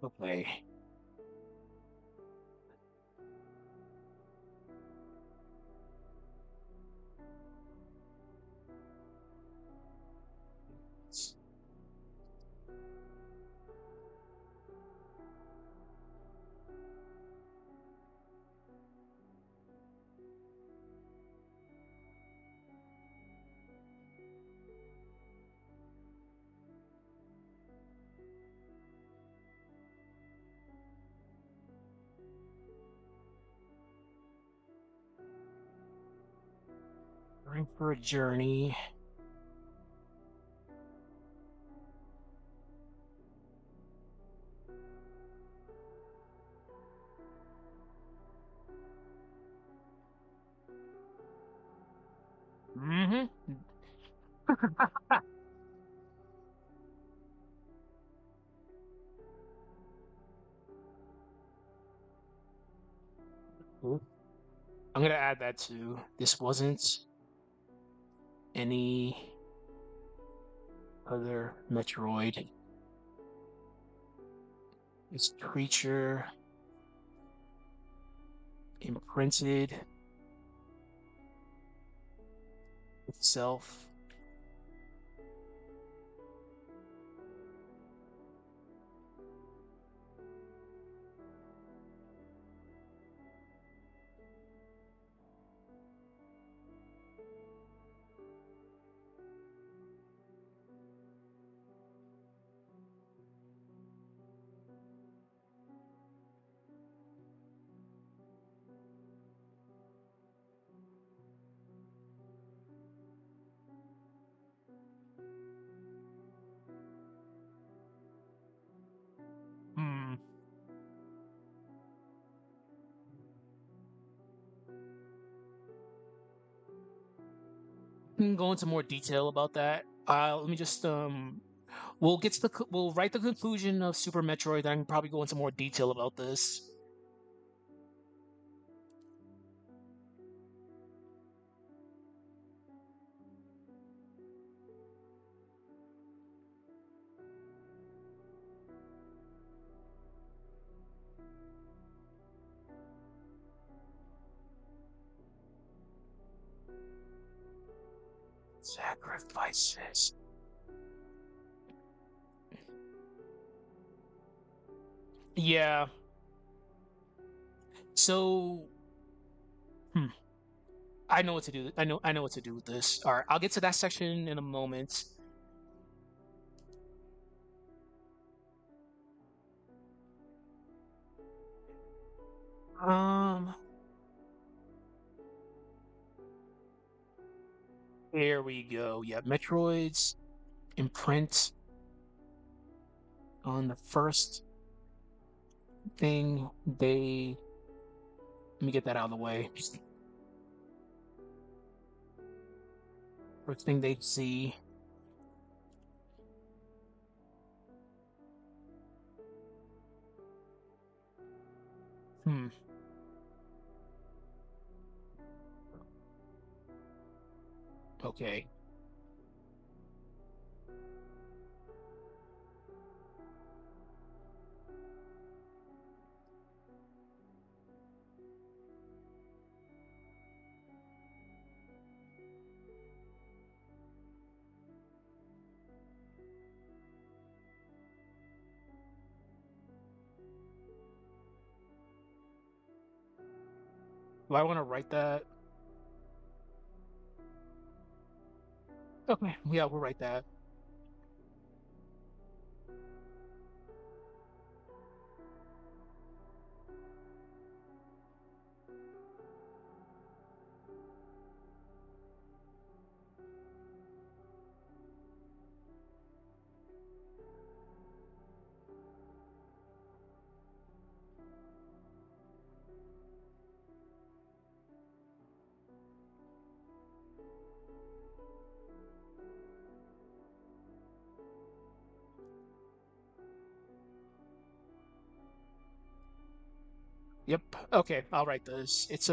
Okay. Going for a journey. Mm-hmm. I'm gonna add that too. This wasn't any other Metroid. It's creature imprinted itself. Hmm. We can go into more detail about that. Let me just we'll get to we'll write the conclusion of Super Metroid. Then I can probably go into more detail about this. Sacrifices. Yeah. So, hmm. I know what to do. I know what to do with this. All right, I'll get to that section in a moment. Um, Here we go. Yeah, Metroids imprint on the first thing they. Let me get that out of the way. First thing they see. Hmm. Okay. Do I want to write that? Okay. Yeah, we'll write that. Yep. Okay, I'll write this. It's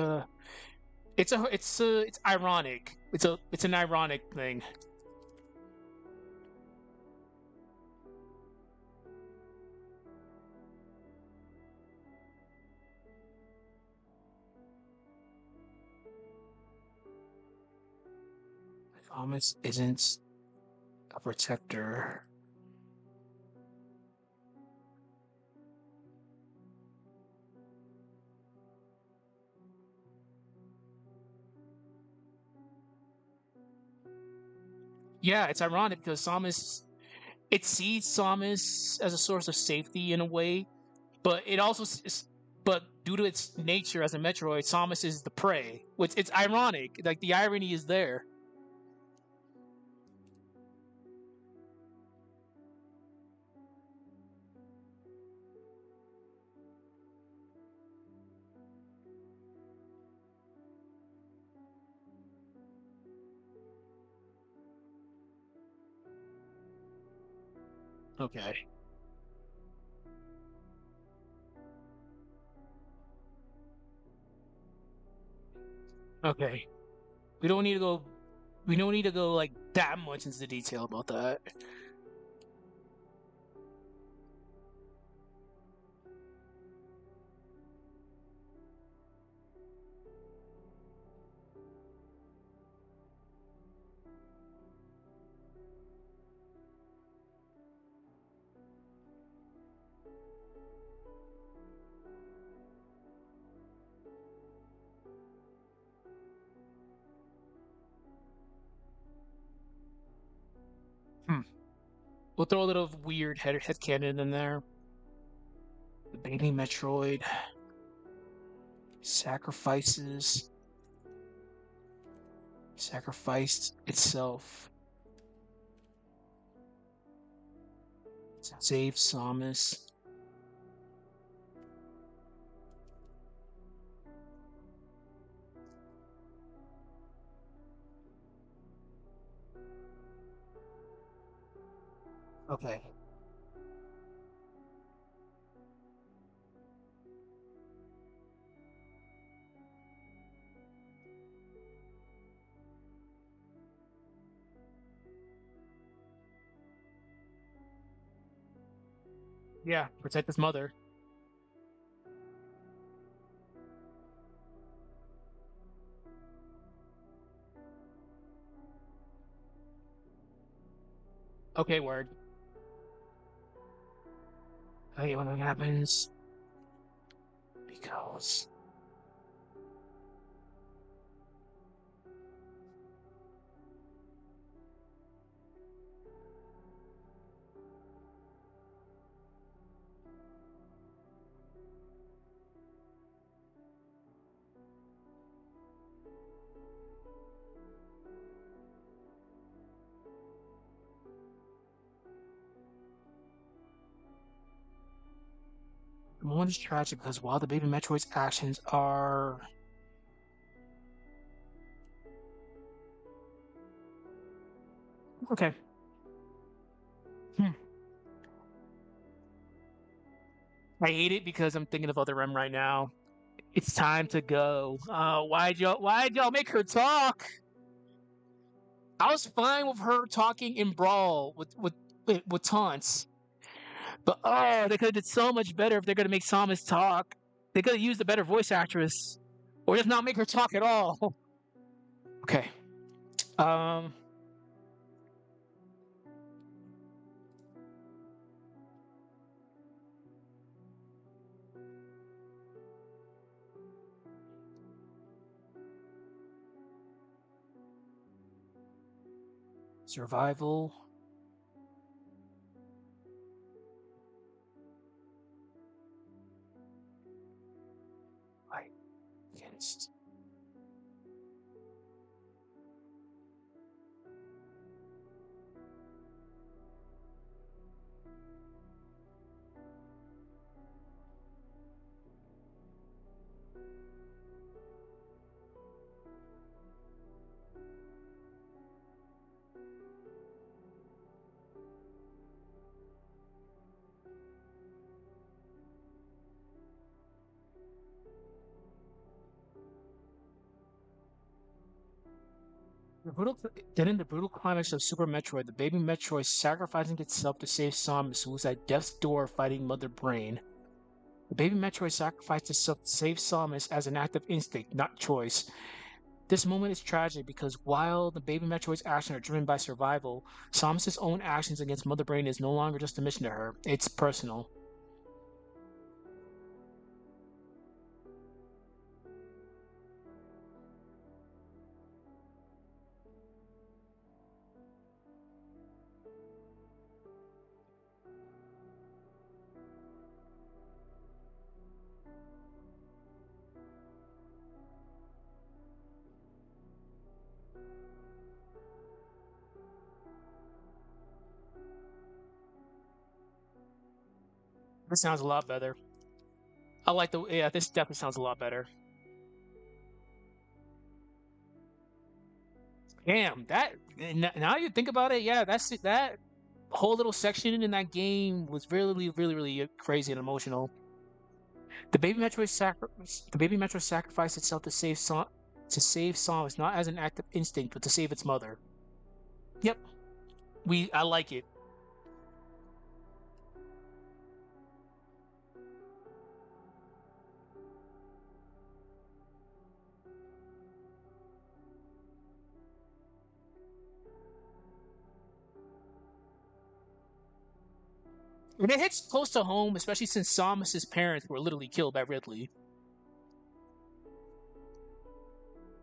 ironic. It's an ironic thing. Thomas isn't a protector. Yeah, it's ironic because Samus it sees Samus as a source of safety in a way, but it also but due to its nature as a Metroid, Samus is the prey. Which it's ironic. Like the irony is there. Okay. Okay. We don't need to go. We don't need to go like that much into detail about that. Hmm. We'll throw a little weird headcanon in there. The baby Metroid sacrifices sacrificed itself to save Samus. Okay. Yeah, protect his mother. Okay, word. Okay, when that happens, because The moment is tragic because while the baby Metroid's actions are okay. Hmm. I hate it because I'm thinking of other M right now. It's time to go. Why'd y'all make her talk? I was fine with her talking in Brawl with taunts. But oh, they could have did so much better if they're gonna make Samus talk. They could have used a better voice actress. Or just not make her talk at all. Okay. Um Survival. Fight against the brutal then in the brutal climax of Super Metroid, the baby Metroid sacrificing itself to save Samus, who was at death's door fighting Mother Brain. The baby Metroid sacrificed itself to save Samus as an act of instinct, not choice. This moment is tragic because while the baby Metroid's actions are driven by survival, Samus's own actions against Mother Brain is no longer just a mission to her, it's personal. This sounds a lot better. I like the yeah, this definitely sounds a lot better. Damn, now you think about it, yeah, that whole little section in that game was really crazy and emotional. The baby Metroid sacrificed itself to save Samus not as an act of instinct, but to save its mother. Yep, I like it. And it hits close to home, especially since Samus's parents were literally killed by Ridley.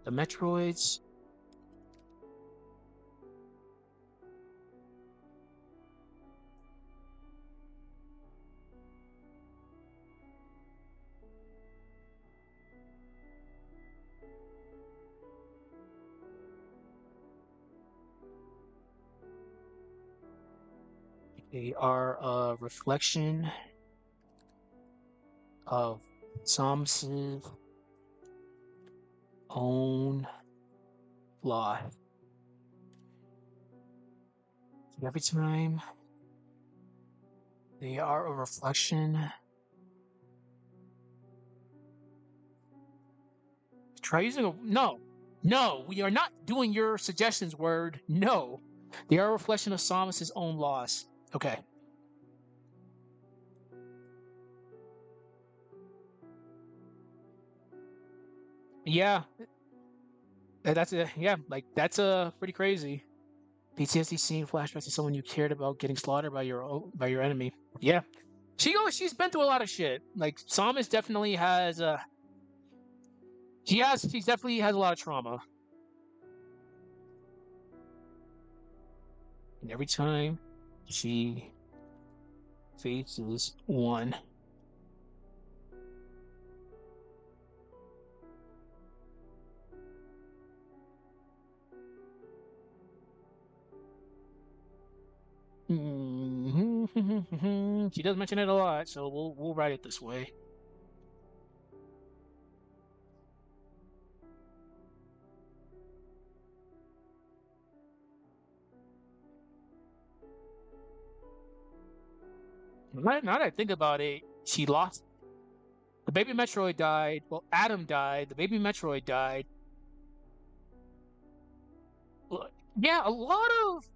The Metroids. They are a reflection of Samus's own life. Every time they are a reflection. Try using a no. No, we are not doing your suggestions, word. No. They are a reflection of Samus's own loss. Okay. Yeah, that's a yeah, like that's pretty crazy. PTSD seeing flashbacks to someone you cared about getting slaughtered by your enemy. Yeah, she's been through a lot of shit. Like Samus definitely has she definitely has a lot of trauma. And every time she faces one, She does mention it a lot, so we'll write it this way. Now that I think about it, she lost. The baby Metroid died. Well, Adam died. The baby Metroid died. Yeah, a lot of.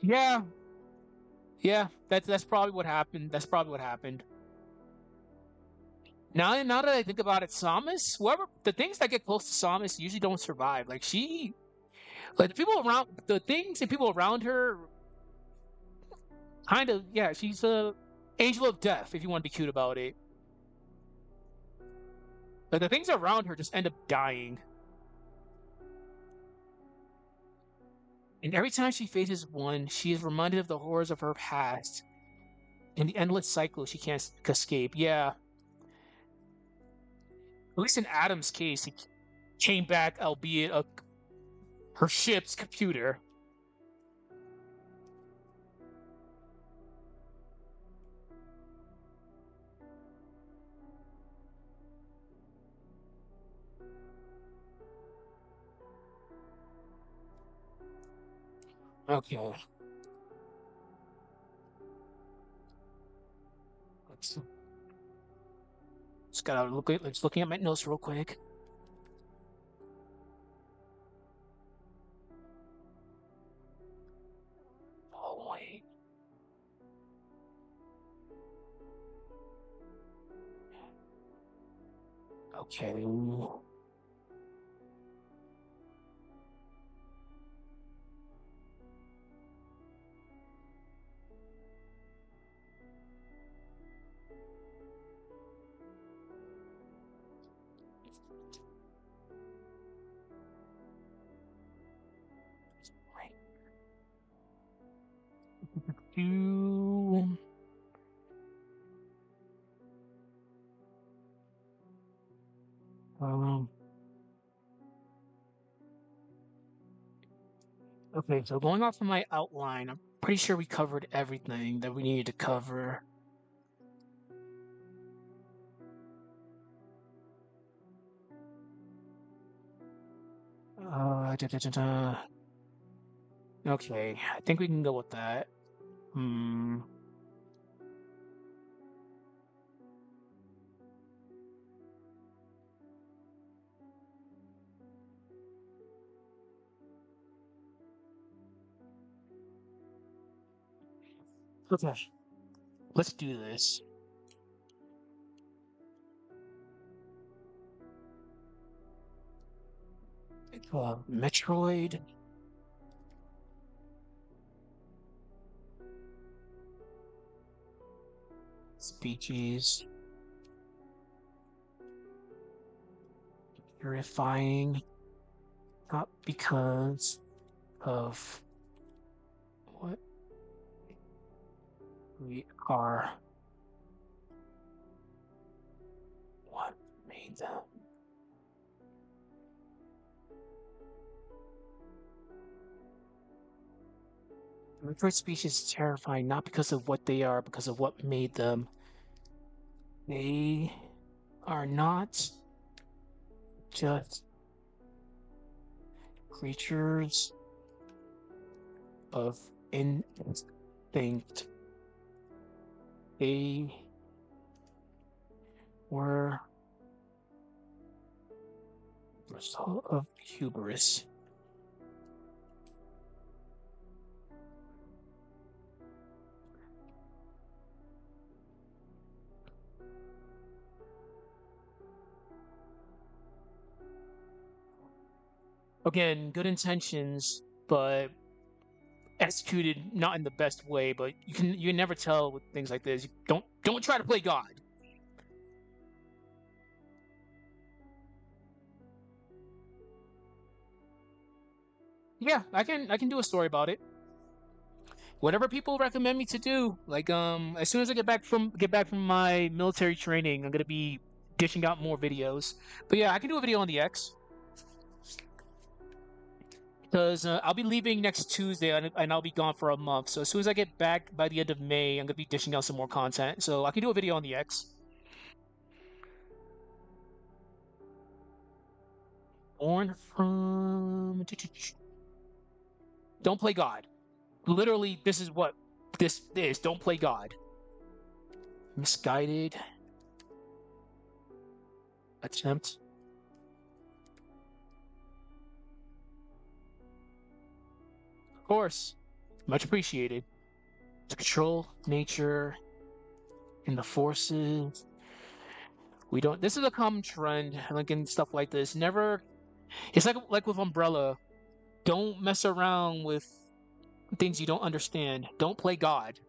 Yeah, yeah. That's probably what happened. That's probably what happened. Now that I think about it, Samus, whoever the things that get close to Samus usually don't survive. Like the things and people around her, kind of. Yeah, she's a angel of death. If you want to be cute about it, like the things around her just end up dying. And every time she faces one, she is reminded of the horrors of her past and the endless cycle she can't escape. Yeah, at least in Adam's case, he came back, albeit her ship's computer. Okay, let's just gotta look at. Let's looking at my notes real quick. Oh wait. Okay. Do um. Okay, so going off of my outline, I'm pretty sure we covered everything that we needed to cover. Da, da, da, da. Okay, I think we can go with that. Hmm. Okay, let's do this. Metroid Species horrifying, not because of what we are, what made them. Metroid Species is terrifying, not because of what they are, because of what made them. They are not just creatures of instinct. They were the result of hubris. Again, good intentions, but executed not in the best way. But you can never tell with things like this. Don't try to play God. Yeah, I can do a story about it. Whatever people recommend me to do. Like as soon as I get back from my military training, I'm gonna be dishing out more videos. But yeah, I can do a video on the X. because I'll be leaving next Tuesday and I'll be gone for a month. So as soon as I get back by the end of May, I'm gonna be dishing out some more content. So I can do a video on the X. Born from. Don't play God. Literally, this is what this is. Don't play God. Misguided attempt. Of course, much appreciated. To control nature and the forces. We don't. This is a common trend, like in stuff like this. Never. It's like with Umbrella. Don't mess around with things you don't understand. Don't play God.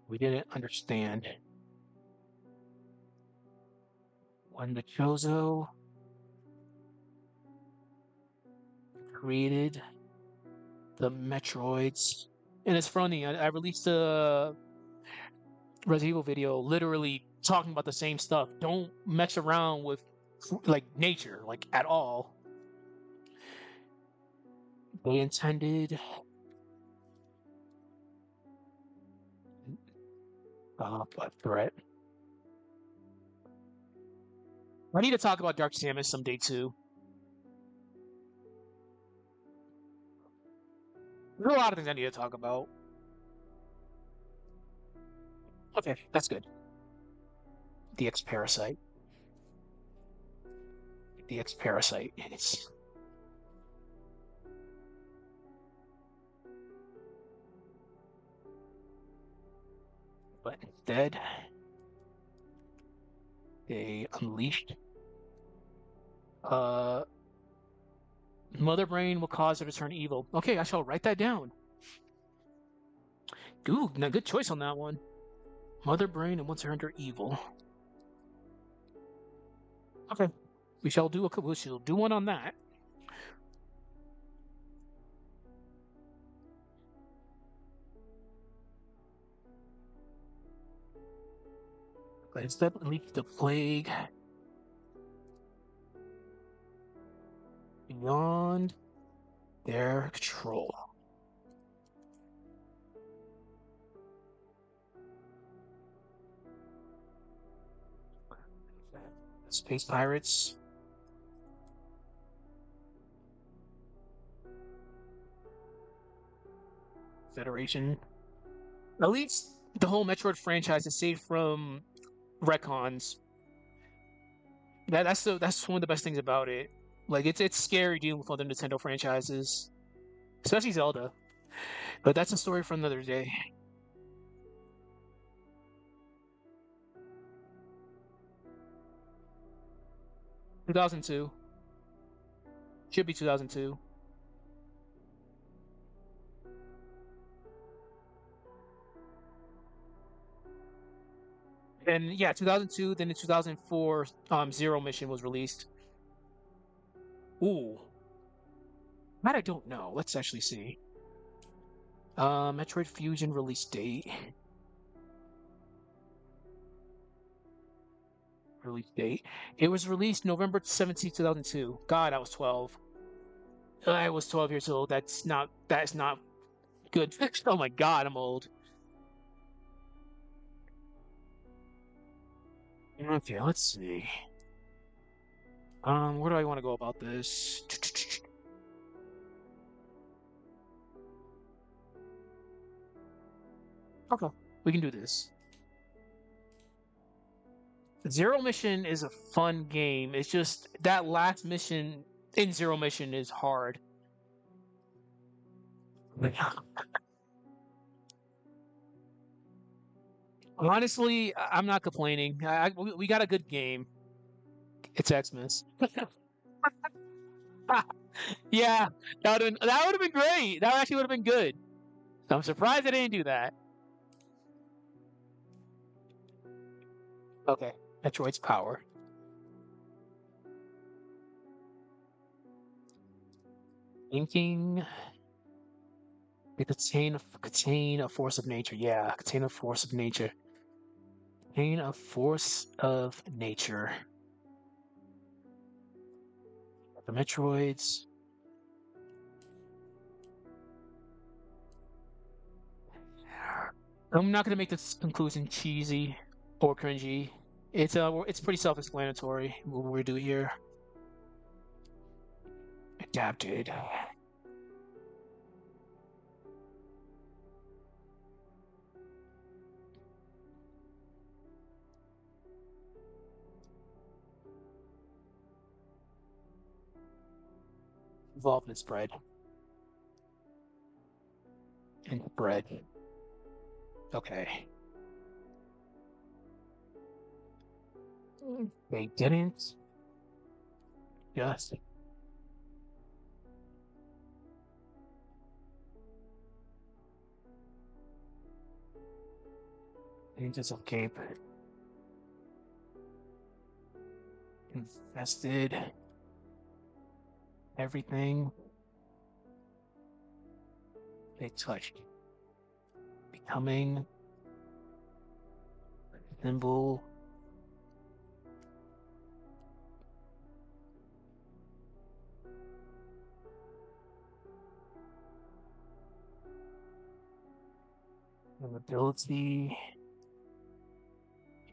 We didn't understand when the Chozo created the Metroids. And it's funny. I released a Resident Evil video, literally talking about the same stuff. Don't mess around with like nature, like at all. They intended a threat. I need to talk about Dark Samus someday too. There's a lot of things I need to talk about. Okay, that's good. The X-Parasite. The X-Parasite. It's but instead they unleashed uh Mother Brain will cause her to turn evil. Okay, I shall write that down. Ooh, now good choice on that one. Mother Brain and wants to turn her evil. Okay. We shall do one on that. But instead unleash the plague beyond their control. Space pirates. Federation. At least the whole Metroid franchise is safe from retcons. That's one of the best things about it. Like it's scary dealing with other Nintendo franchises, especially Zelda. But that's a story for another day. 2002 should be 2002, and yeah, 2002. Then in 2004, Zero Mission was released. Ooh, that I don't know. Let's actually see. Metroid Fusion release date. Release date. It was released November 17th, 2002. God, I was 12. I was 12 years old. That's not good. Oh my God, I'm old. Okay, let's see. Where do I want to go about this? Okay, we can do this. Zero Mission is a fun game. It's just that last mission in Zero Mission is hard. Honestly, I'm not complaining. We got a good game. It's Xmas. Yeah, that would have been great. That actually would have been good. I'm surprised they didn't do that. Okay, Metroid's power. Thinking. Contain a force of nature. Yeah, contain a force of nature. Being a force of nature. The Metroids. I'm not gonna make this conclusion cheesy or cringy. It's pretty self-explanatory what we do here. Adapted. Evolved and spread. And spread. Okay. They didn't just escape. Infested everything they touched, becoming a symbol of ability,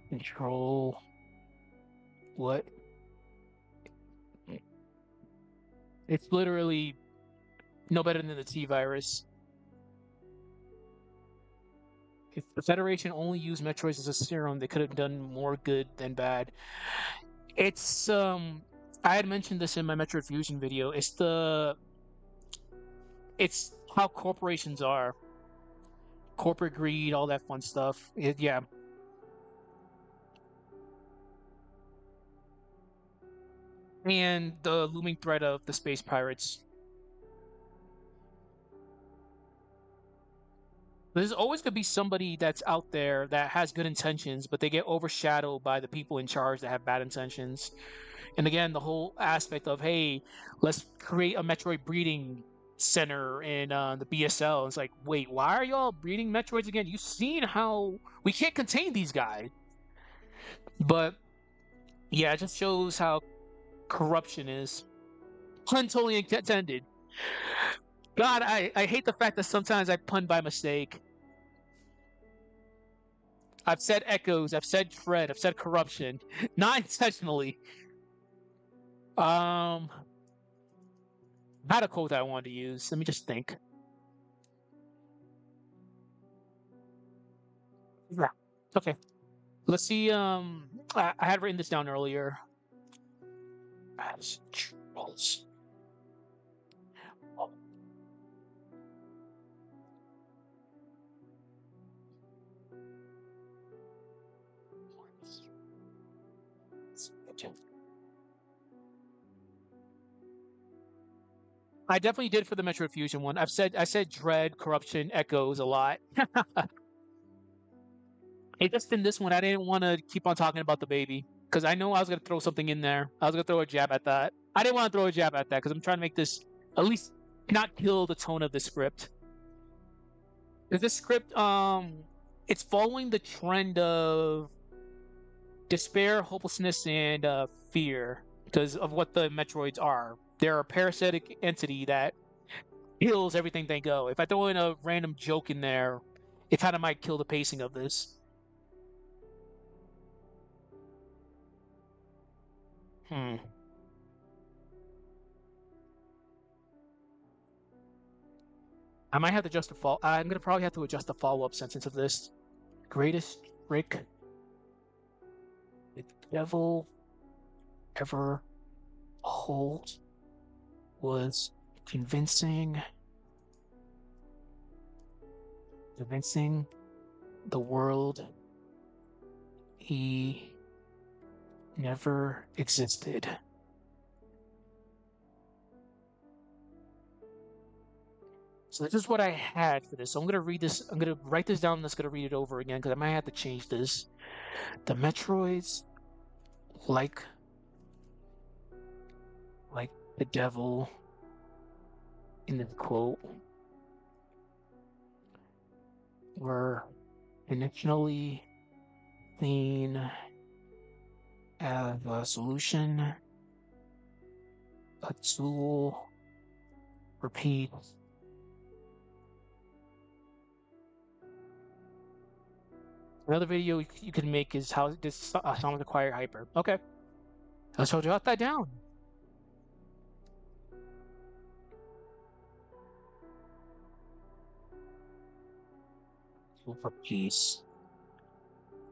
control what it's literally no better than the T virus. If the Federation only used Metroids as a serum, they could have done more good than bad. It's I had mentioned this in my Metroid Fusion video. It's how corporations are. Corporate greed, all that fun stuff. Yeah. And the looming threat of the space pirates. There's always going to be somebody that's out there that has good intentions, but they get overshadowed by the people in charge that have bad intentions. And again, the whole aspect of, hey, let's create a Metroid breeding center in the BSL. It's like, wait, why are y'all breeding Metroids again? You've seen how we can't contain these guys. But yeah, it just shows how corruption is. Pun totally intended. God, I hate the fact that sometimes I pun by mistake. I've said echoes, I've said shred, I've said corruption. Not intentionally. I had a quote that I wanted to use. Let me just think. Yeah. Okay. Let's see. I had written this down earlier. As trolls. I definitely did for the Metroid Fusion one. I said dread, corruption, echoes a lot. It just in this one, I didn't want to keep on talking about the baby because I know I was gonna throw something in there. I was gonna throw a jab at that. I didn't want to throw a jab at that because I'm trying to make this at least not kill the tone of the script. Because this script, it's following the trend of despair, hopelessness, and fear because of what the Metroids are. They're a parasitic entity that kills everything they go. If I throw in a random joke in there, it kind of might kill the pacing of this. Hmm. I might have to adjust the fall. I'm gonna probably have to adjust the follow-up sentence of this. Greatest trick the devil ever pulled was convincing the world he never existed. So this is what I had for this. So I'm gonna read this. I'm gonna write this down. And I'm just gonna read it over again because I might have to change this. The Metroids, like the devil in the quote, were intentionally Clean as a solution, a tool, repeat. Another video you can make is how this Sonic acquire hyper. Okay, let's jot that down. Tool for peace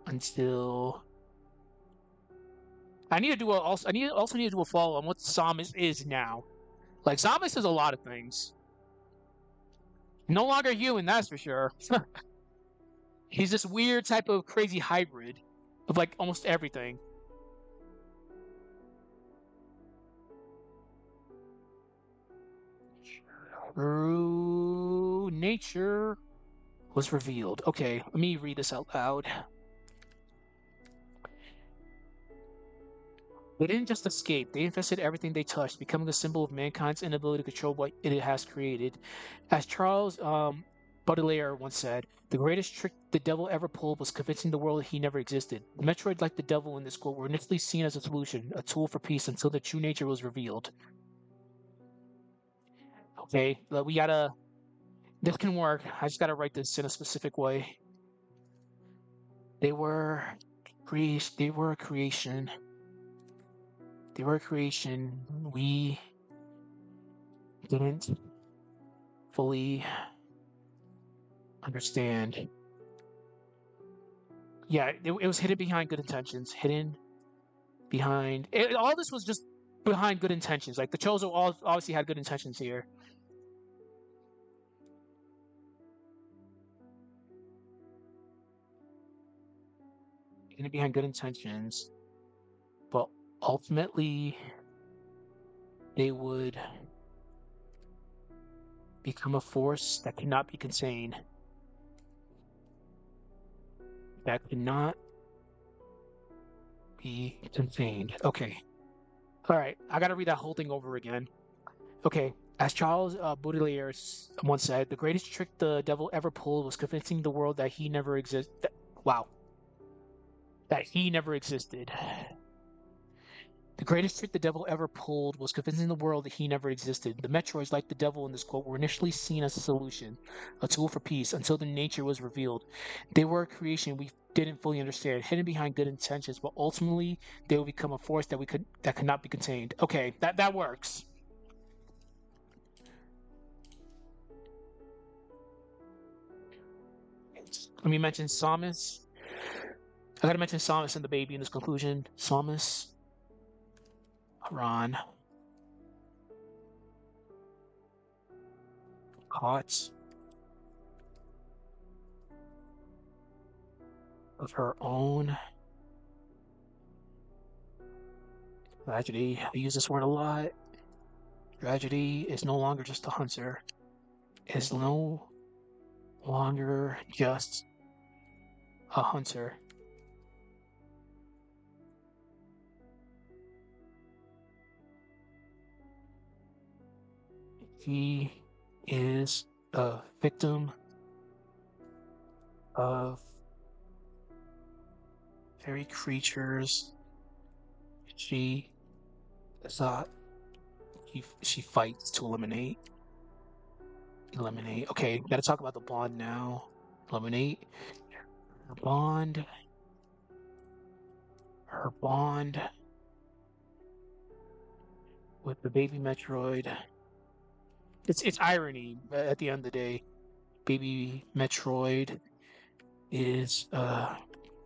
until I need to do a also. I need to do a follow on what Samus is now. Like Samus is a lot of things. No longer human, that's for sure. He's this weird type of crazy hybrid of like almost everything. True nature was revealed. Okay, let me read this out loud. They didn't just escape, they infested everything they touched, becoming a symbol of mankind's inability to control what it has created. As Charles Baudelaire once said, the greatest trick the devil ever pulled was convincing the world that he never existed. The Metroid, like the devil in this quote, were initially seen as a solution, a tool for peace until their true nature was revealed. Okay, we gotta. This can work. I just gotta write this in a specific way. They were They were a creation. They were a creation. We didn't fully understand. Yeah, it was hidden behind good intentions. Hidden behind all this was just behind good intentions. Like the Chozo all obviously had good intentions here. Hidden behind good intentions, but ultimately they would become a force that cannot be contained. That cannot be contained. Okay. All right. I got to read that whole thing over again. Okay. As Charles Baudelaire once said, the greatest trick the devil ever pulled was convincing the world that he never existed. Wow. That he never existed. The greatest trick the devil ever pulled was convincing the world that he never existed. The Metroids, like the devil in this quote, were initially seen as a solution, a tool for peace, until their nature was revealed. They were a creation we didn't fully understand, hidden behind good intentions, but ultimately they will become a force that could not be contained. Okay, that works. Let me mention Samus. I gotta mention Samus and the baby in this conclusion. Samus Aran caught of her own tragedy. I use this word a lot. Tragedy is no longer just a hunter. It is no longer just a hunter. He is a victim of very creatures she thought she fights to eliminate. Eliminate. Okay, gotta talk about the bond now. Eliminate. Her bond. Her bond with the baby Metroid. It's irony at the end of the day. Baby Metroid is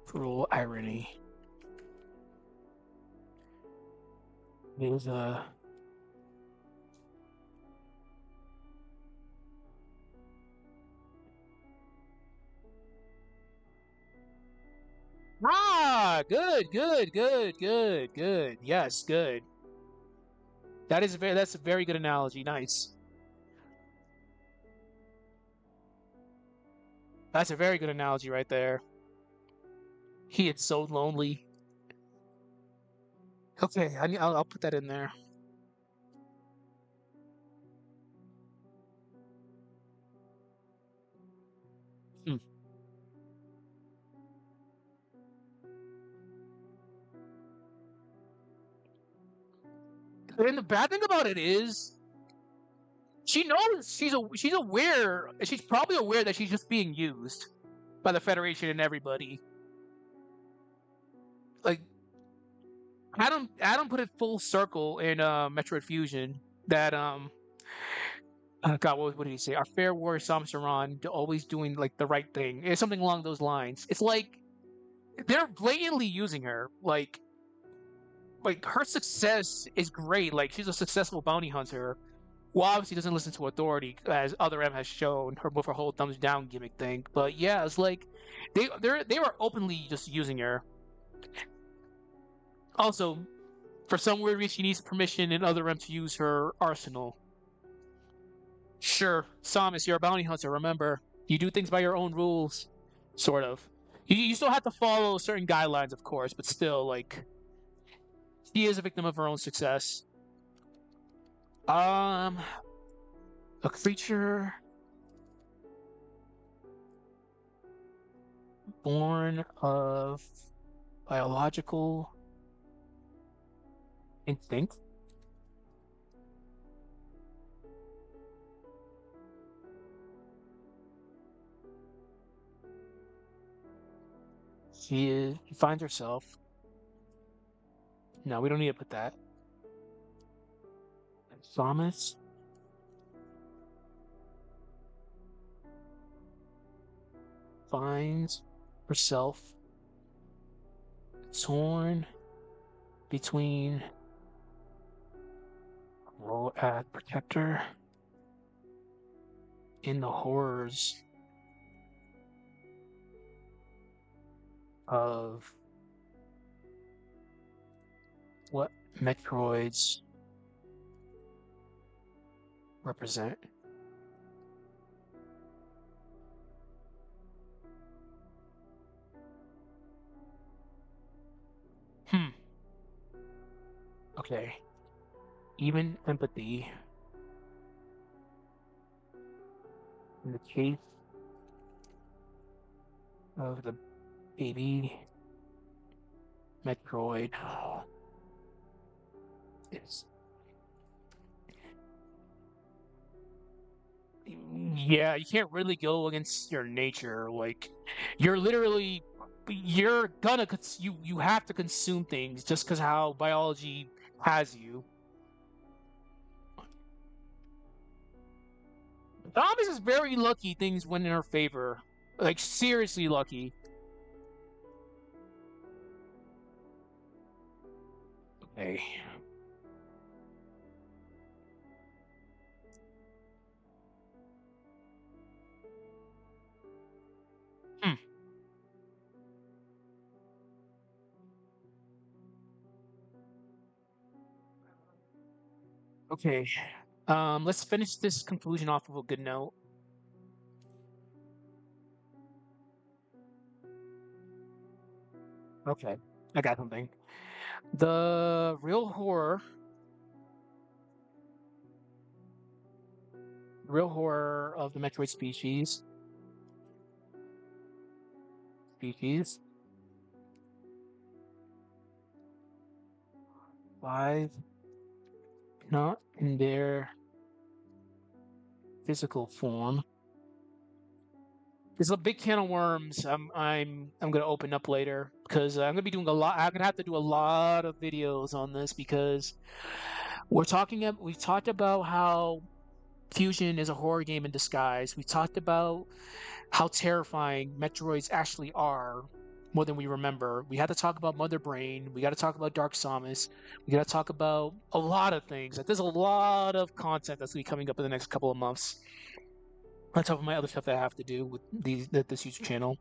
cruel irony. It is a good, good, good, good, good. Yes, good. That's a very good analogy. Nice. That's a very good analogy right there. He is so lonely. Okay, I'll put that in there. Hmm. And the bad thing about it is, she knows she's aware. She's probably aware that she's just being used by the Federation and everybody. Like Adam put it full circle in Metroid Fusion that God, what did he say? Our fair warrior Samus Aran always doing like the right thing. It's something along those lines. It's like they're blatantly using her. Like her success is great. Like she's a successful bounty hunter. Well, obviously doesn't listen to authority, as Other M has shown her with her whole thumbs down gimmick thing. But yeah, it's like they were openly just using her. Also, for some weird reason, she needs permission in Other M to use her arsenal. Sure, Samus, you're a bounty hunter. Remember, you do things by your own rules, sort of. You still have to follow certain guidelines, of course, but still, like, she is a victim of her own success. A creature born of biological instinct. She finds herself. No, we don't need to put that. Samus finds herself torn between role as protector in the horrors of what Metroids represent. Okay. Even empathy in the case of the baby Metroid is, yeah, you can't really go against your nature. Like, you're gonna you have to consume things just because how biology has you. Thomas is very lucky things went in her favor. Like, seriously lucky. Okay. Hmm. Okay. Let's finish this conclusion off of a good note. Okay, I got something. The real horror of the Metroid species lies not in their physical form. There's a big can of worms. I'm gonna open up later because I'm gonna be doing a lot. I'm gonna have to do a lot of videos on this because we've talked about how Fusion is a horror game in disguise. We talked about how terrifying Metroids actually are more than we remember. We had to talk about Mother Brain. We got to talk about Dark Samus. We got to talk about a lot of things. Like, there's a lot of content that's going to be coming up in the next couple of months. On top of my other stuff that I have to do with this YouTube channel.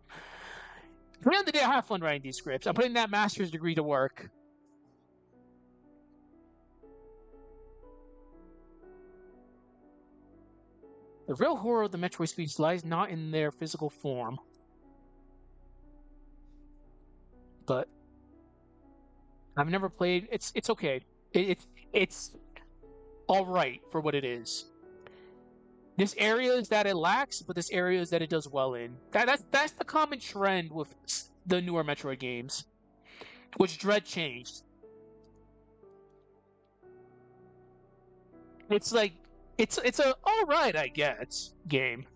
At the end of the day, I have fun writing these scripts. I'm putting that master's degree to work. The real horror of the Metroid species lies not in their physical form, but I've never played. It's okay. It's all right for what it is. There's areas that it lacks, but there's areas that it does well in. That's the common trend with the newer Metroid games, which Dread changed. It's like it's a all right, I guess, game.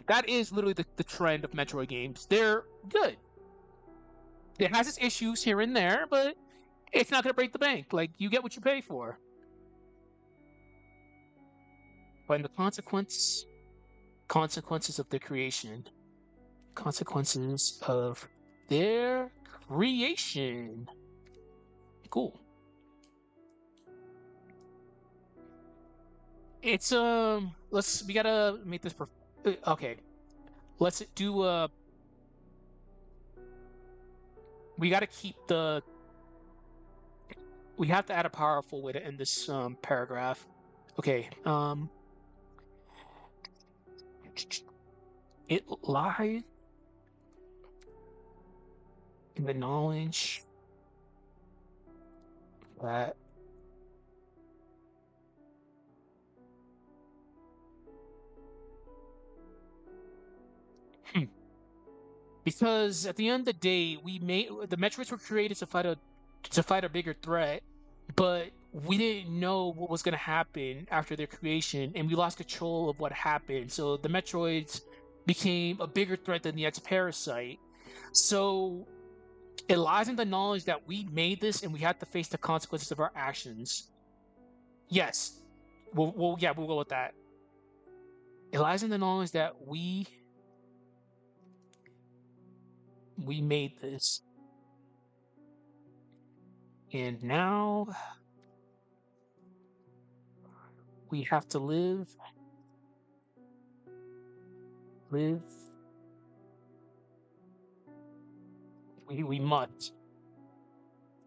That is literally the trend of Metroid games. They're good. It has its issues here and there, but it's not gonna break the bank. Like you get what you pay for. But the consequences of their creation, consequences of their creation. Cool. It's let's we gotta make this okay. Let's do we gotta keep the we have to add a powerful way to end this paragraph. Okay. It lies in the knowledge that hmm, because at the end of the day, we made the Metroids were created to fight a bigger threat, but we didn't know what was going to happen after their creation, and we lost control of what happened. So the Metroids became a bigger threat than the X-Parasite. So it lies in the knowledge that we made this, and we have to face the consequences of our actions. Yes, yeah, we'll go with that. It lies in the knowledge that we made this, and now we have to live. We must.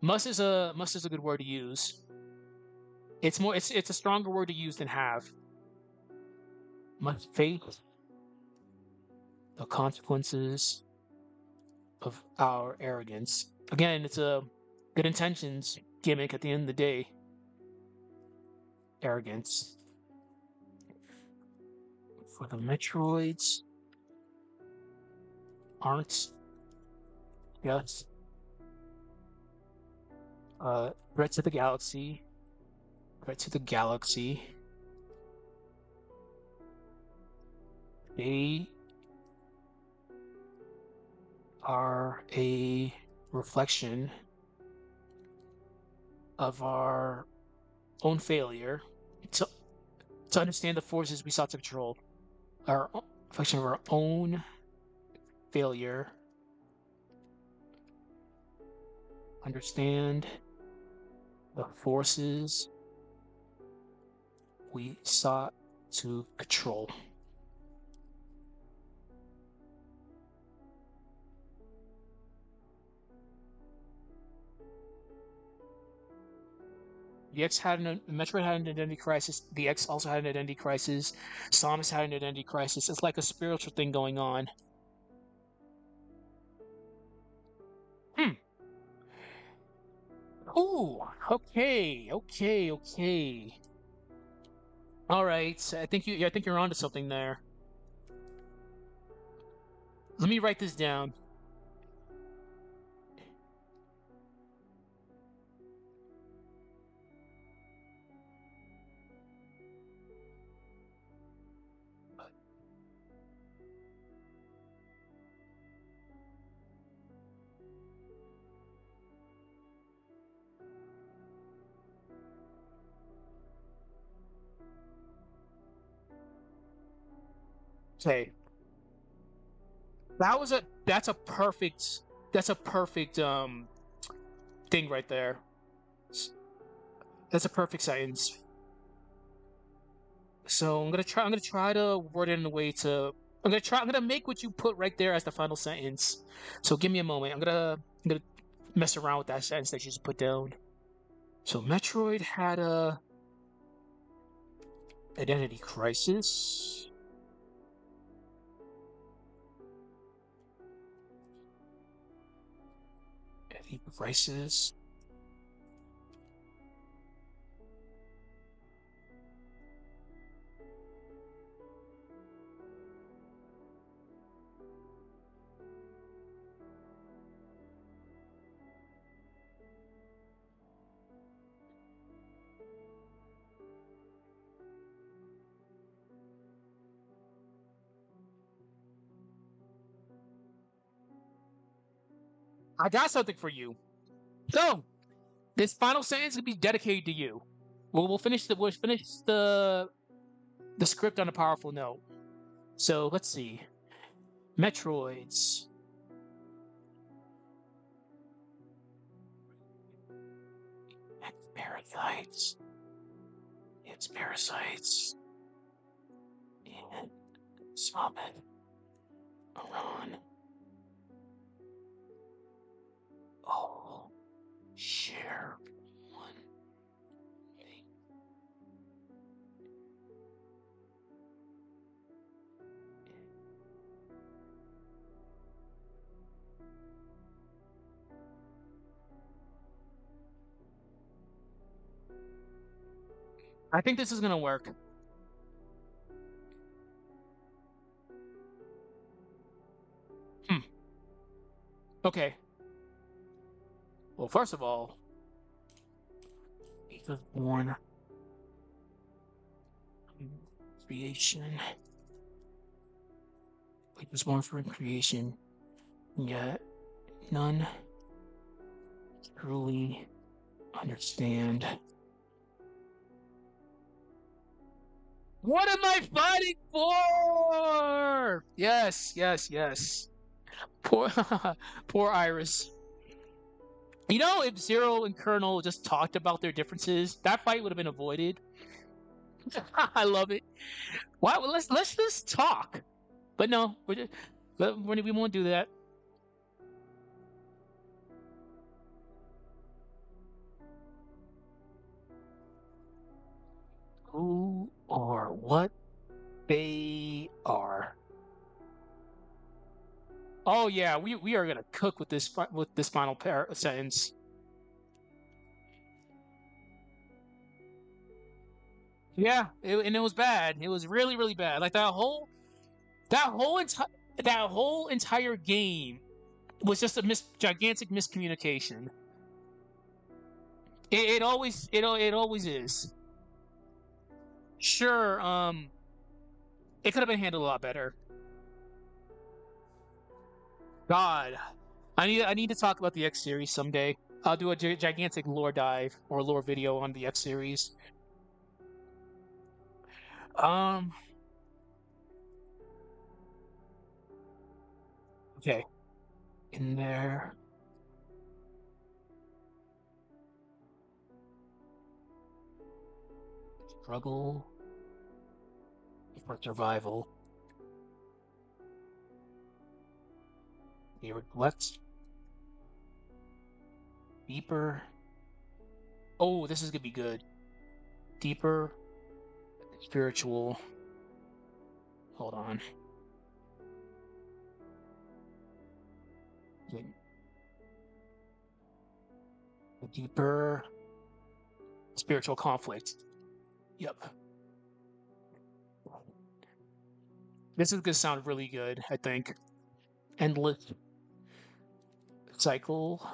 Must is a good word to use. It's a stronger word to use than have. Must face the consequences of our arrogance. Again, it's a good intentions gimmick at the end of the day. Arrogance. For the Metroids aren't just threat to the galaxy. Threat to the galaxy. They are a reflection of our own failure to, to understand the forces we sought to control. Our reflection of our own failure. Understand the forces we sought to control. Metroid had an identity crisis. The X also had an identity crisis. Samus had an identity crisis. It's like a spiritual thing going on. Hmm. Ooh. Okay. All right. I think you're onto something there. Let me write this down. Okay. That's a perfect thing right there. That's a perfect sentence. So I'm gonna try to word it in a way to I'm gonna make what you put right there as the final sentence. So give me a moment. I'm gonna mess around with that sentence that you just put down. So Metroid had a identity crisis. Identity crisis. I got something for you. So this final sentence will be dedicated to you. We'll finish the script on a powerful note. So let's see. Metroids. X-Parasites. X-Parasites. And Samus Aran. Oh, share one thing. I think this is gonna work. Hmm. Okay. Well, first of all, he was born creation. He was born for creation, yet none truly understand. What am I fighting for? Yes, yes, yes. Poor, poor Iris. You know, if Zero and Colonel just talked about their differences, that fight would have been avoided. I love it. Why? Well, let's just talk. But no, we won't do that. Who or what they are. Oh yeah, we are gonna cook with this final sentence. Yeah, and it was bad. It was really really bad. Like that whole entire that whole entire game was just a gigantic miscommunication. It always is. Sure, it could have been handled a lot better. God, I need to talk about the X series someday. I'll do a gigantic lore dive or lore video on the X series. Um, okay. In their struggle for survival, they reflect deeper. Oh, this is gonna be good. Deeper spiritual. Hold on. Wait, deeper spiritual conflict. Yep. This is gonna sound really good, I think. Endless cycle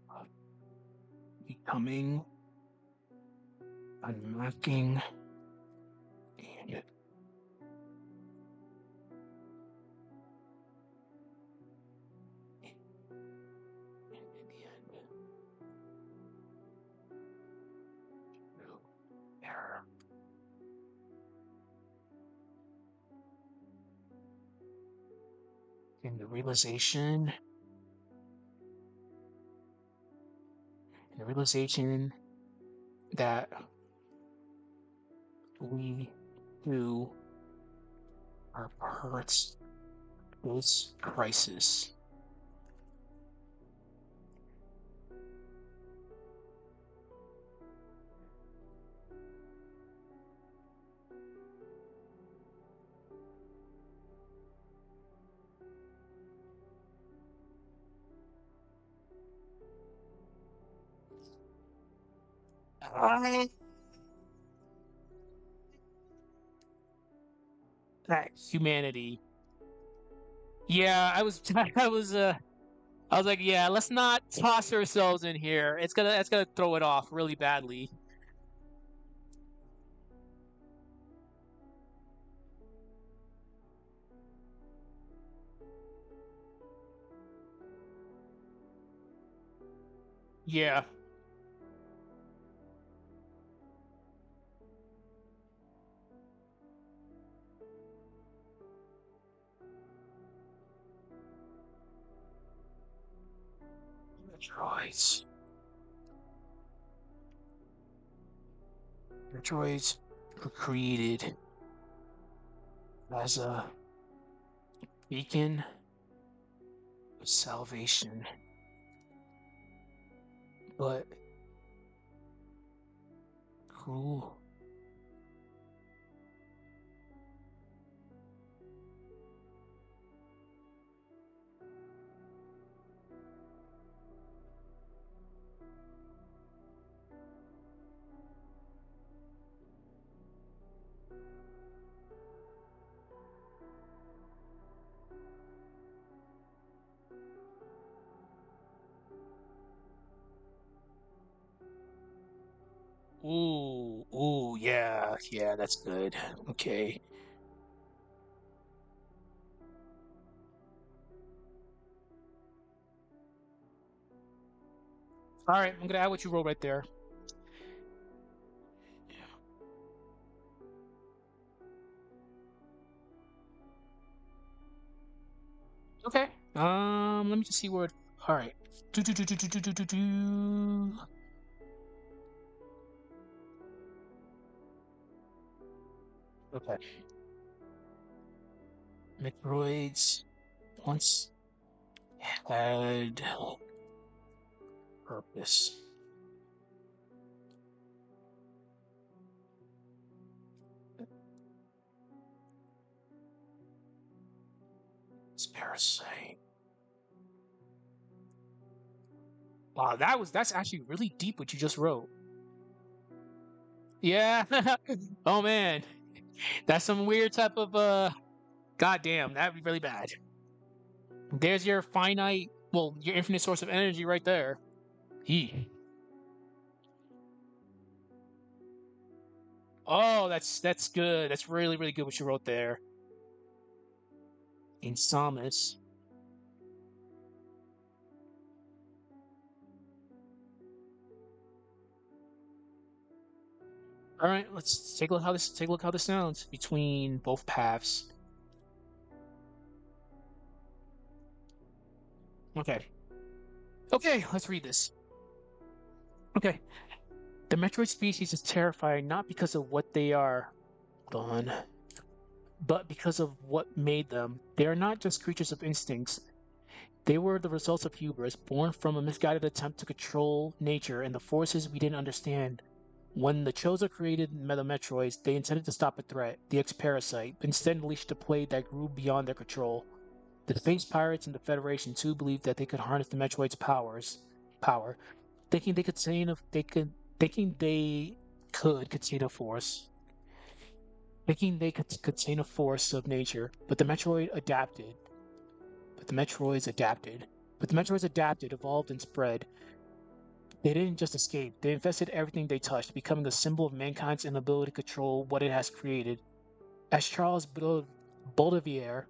of becoming, unmasking, and in the end, true error. In the realization that we do our parts this crisis. Uh, that humanity. Yeah, I was like, yeah, let's not toss ourselves in here. It's gonna throw it off really badly. Yeah. Metroids. Metroids were created as a beacon of salvation, but cruel. Ooh, yeah, yeah, that's good. Okay. All right, I'm gonna add what you wrote right there. Okay. Let me just see where. All right. Do, do, do, do, do, do, do, do, do. Okay. Metroids once had purpose. X-Parasite. Wow, that's actually really deep what you just wrote. Yeah. Oh man, that's some weird type of Goddamn, that'd be really bad. There's your finite, well, your infinite source of energy right there. He. Oh, that's good. That's really really good what you wrote there. In Samus. All right, let's take a look how this sounds between both paths. Okay. Okay, let's read this. Okay. The Metroid species is terrifying not because of what they are, gone, but because of what made them. They are not just creatures of instincts. They were the results of hubris, born from a misguided attempt to control nature and the forces we didn't understand. When the Chozo created the Metroids, they intended to stop a threat, the X-Parasite, but instead unleashed a plague that grew beyond their control. The Space Pirates and the Federation too believed that they could harness the Metroids' power, thinking they could contain a, they could, thinking they could contain a force, thinking they could contain a force of nature. But the Metroid adapted. But the Metroids adapted. But the Metroids adapted, evolved, and spread. They didn't just escape. They infested everything they touched, becoming a symbol of mankind's inability to control what it has created. As Baudelaire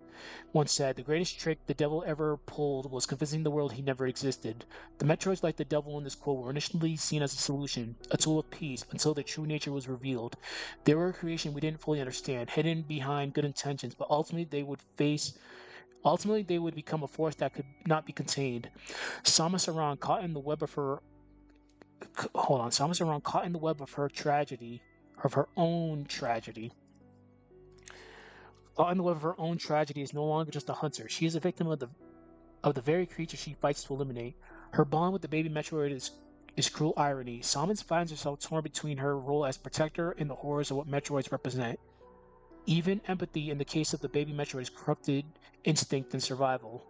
once said, the greatest trick the devil ever pulled was convincing the world he never existed. The Metroids, like the devil in this quote, were initially seen as a solution, a tool of peace, until their true nature was revealed. They were a creation we didn't fully understand, hidden behind good intentions, but ultimately they would become a force that could not be contained. Samus Aran caught in the web of her hold on, Samus Aran caught in the web of her own tragedy. Caught in the web of her own tragedy is no longer just a hunter. She is a victim of the very creature she fights to eliminate. Her bond with the baby Metroid is cruel irony. Samus finds herself torn between her role as protector and the horrors of what Metroids represent. Even empathy in the case of the baby Metroid is corrupted instinct and survival.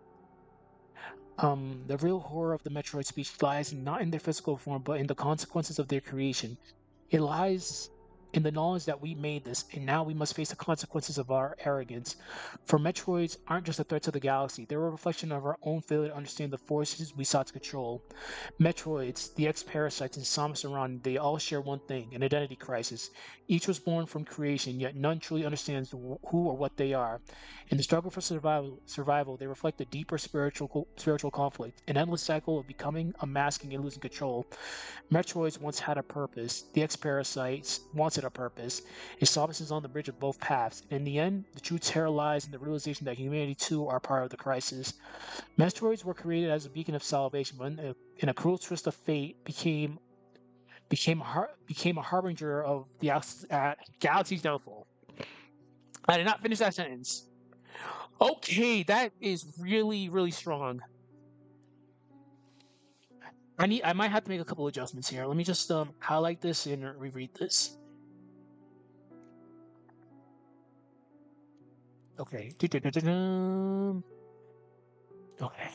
The real horror of the Metroid species lies not in their physical form, but in the consequences of their creation. It lies in the knowledge that we made this, and now we must face the consequences of our arrogance. For Metroids aren't just a threat to the galaxy, they're a reflection of our own failure to understand the forces we sought to control. Metroids, the X-Parasites, and Samus Aran, they all share one thing, an identity crisis. Each was born from creation, yet none truly understands who or what they are. In the struggle for survival, they reflect a deeper spiritual conflict, an endless cycle of becoming, unmasking, and losing control. Metroids once had a purpose, the X-Parasites wanted a purpose, and Samus is on the bridge of both paths. In the end, the true terror lies in the realization that humanity too are part of the crisis. Metroids were created as a beacon of salvation, but in a cruel twist of fate, became a harbinger of the galaxy's downfall. I did not finish that sentence. Okay, that is really, really strong. I might have to make a couple adjustments here. Let me just highlight this and reread this. Okay. Okay.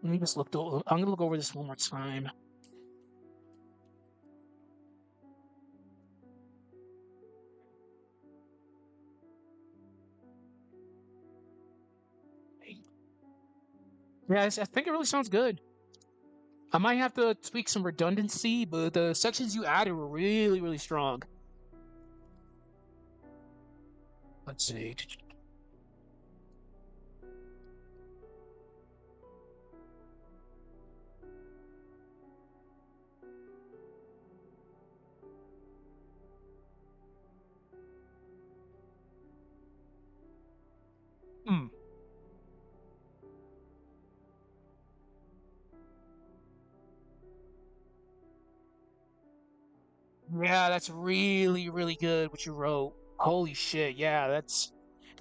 Let me just look. I'm gonna look over this one more time. Yeah, I think it really sounds good. I might have to tweak some redundancy, but the sections you added were really, really strong. Let's see. Hmm. Yeah, that's really, really good what you wrote. Holy shit. Yeah, that's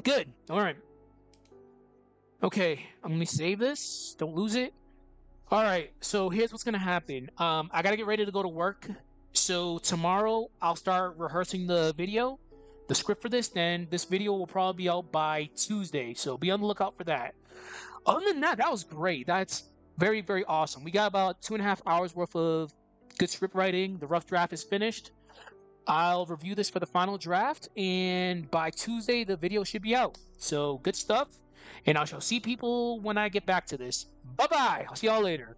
good. All right. Okay, I'm gonna save this. Don't lose it. All right. So here's what's gonna happen. I gotta get ready to go to work. So tomorrow I'll start rehearsing the video, the script for this. Then this video will probably be out by Tuesday. So be on the lookout for that. Other than that, that was great. That's very, very awesome. We got about 2.5 hours worth of good script writing. The rough draft is finished. I'll review this for the final draft, and by Tuesday, the video should be out. So, good stuff. And I shall see people when I get back to this. Bye bye. I'll see y'all later.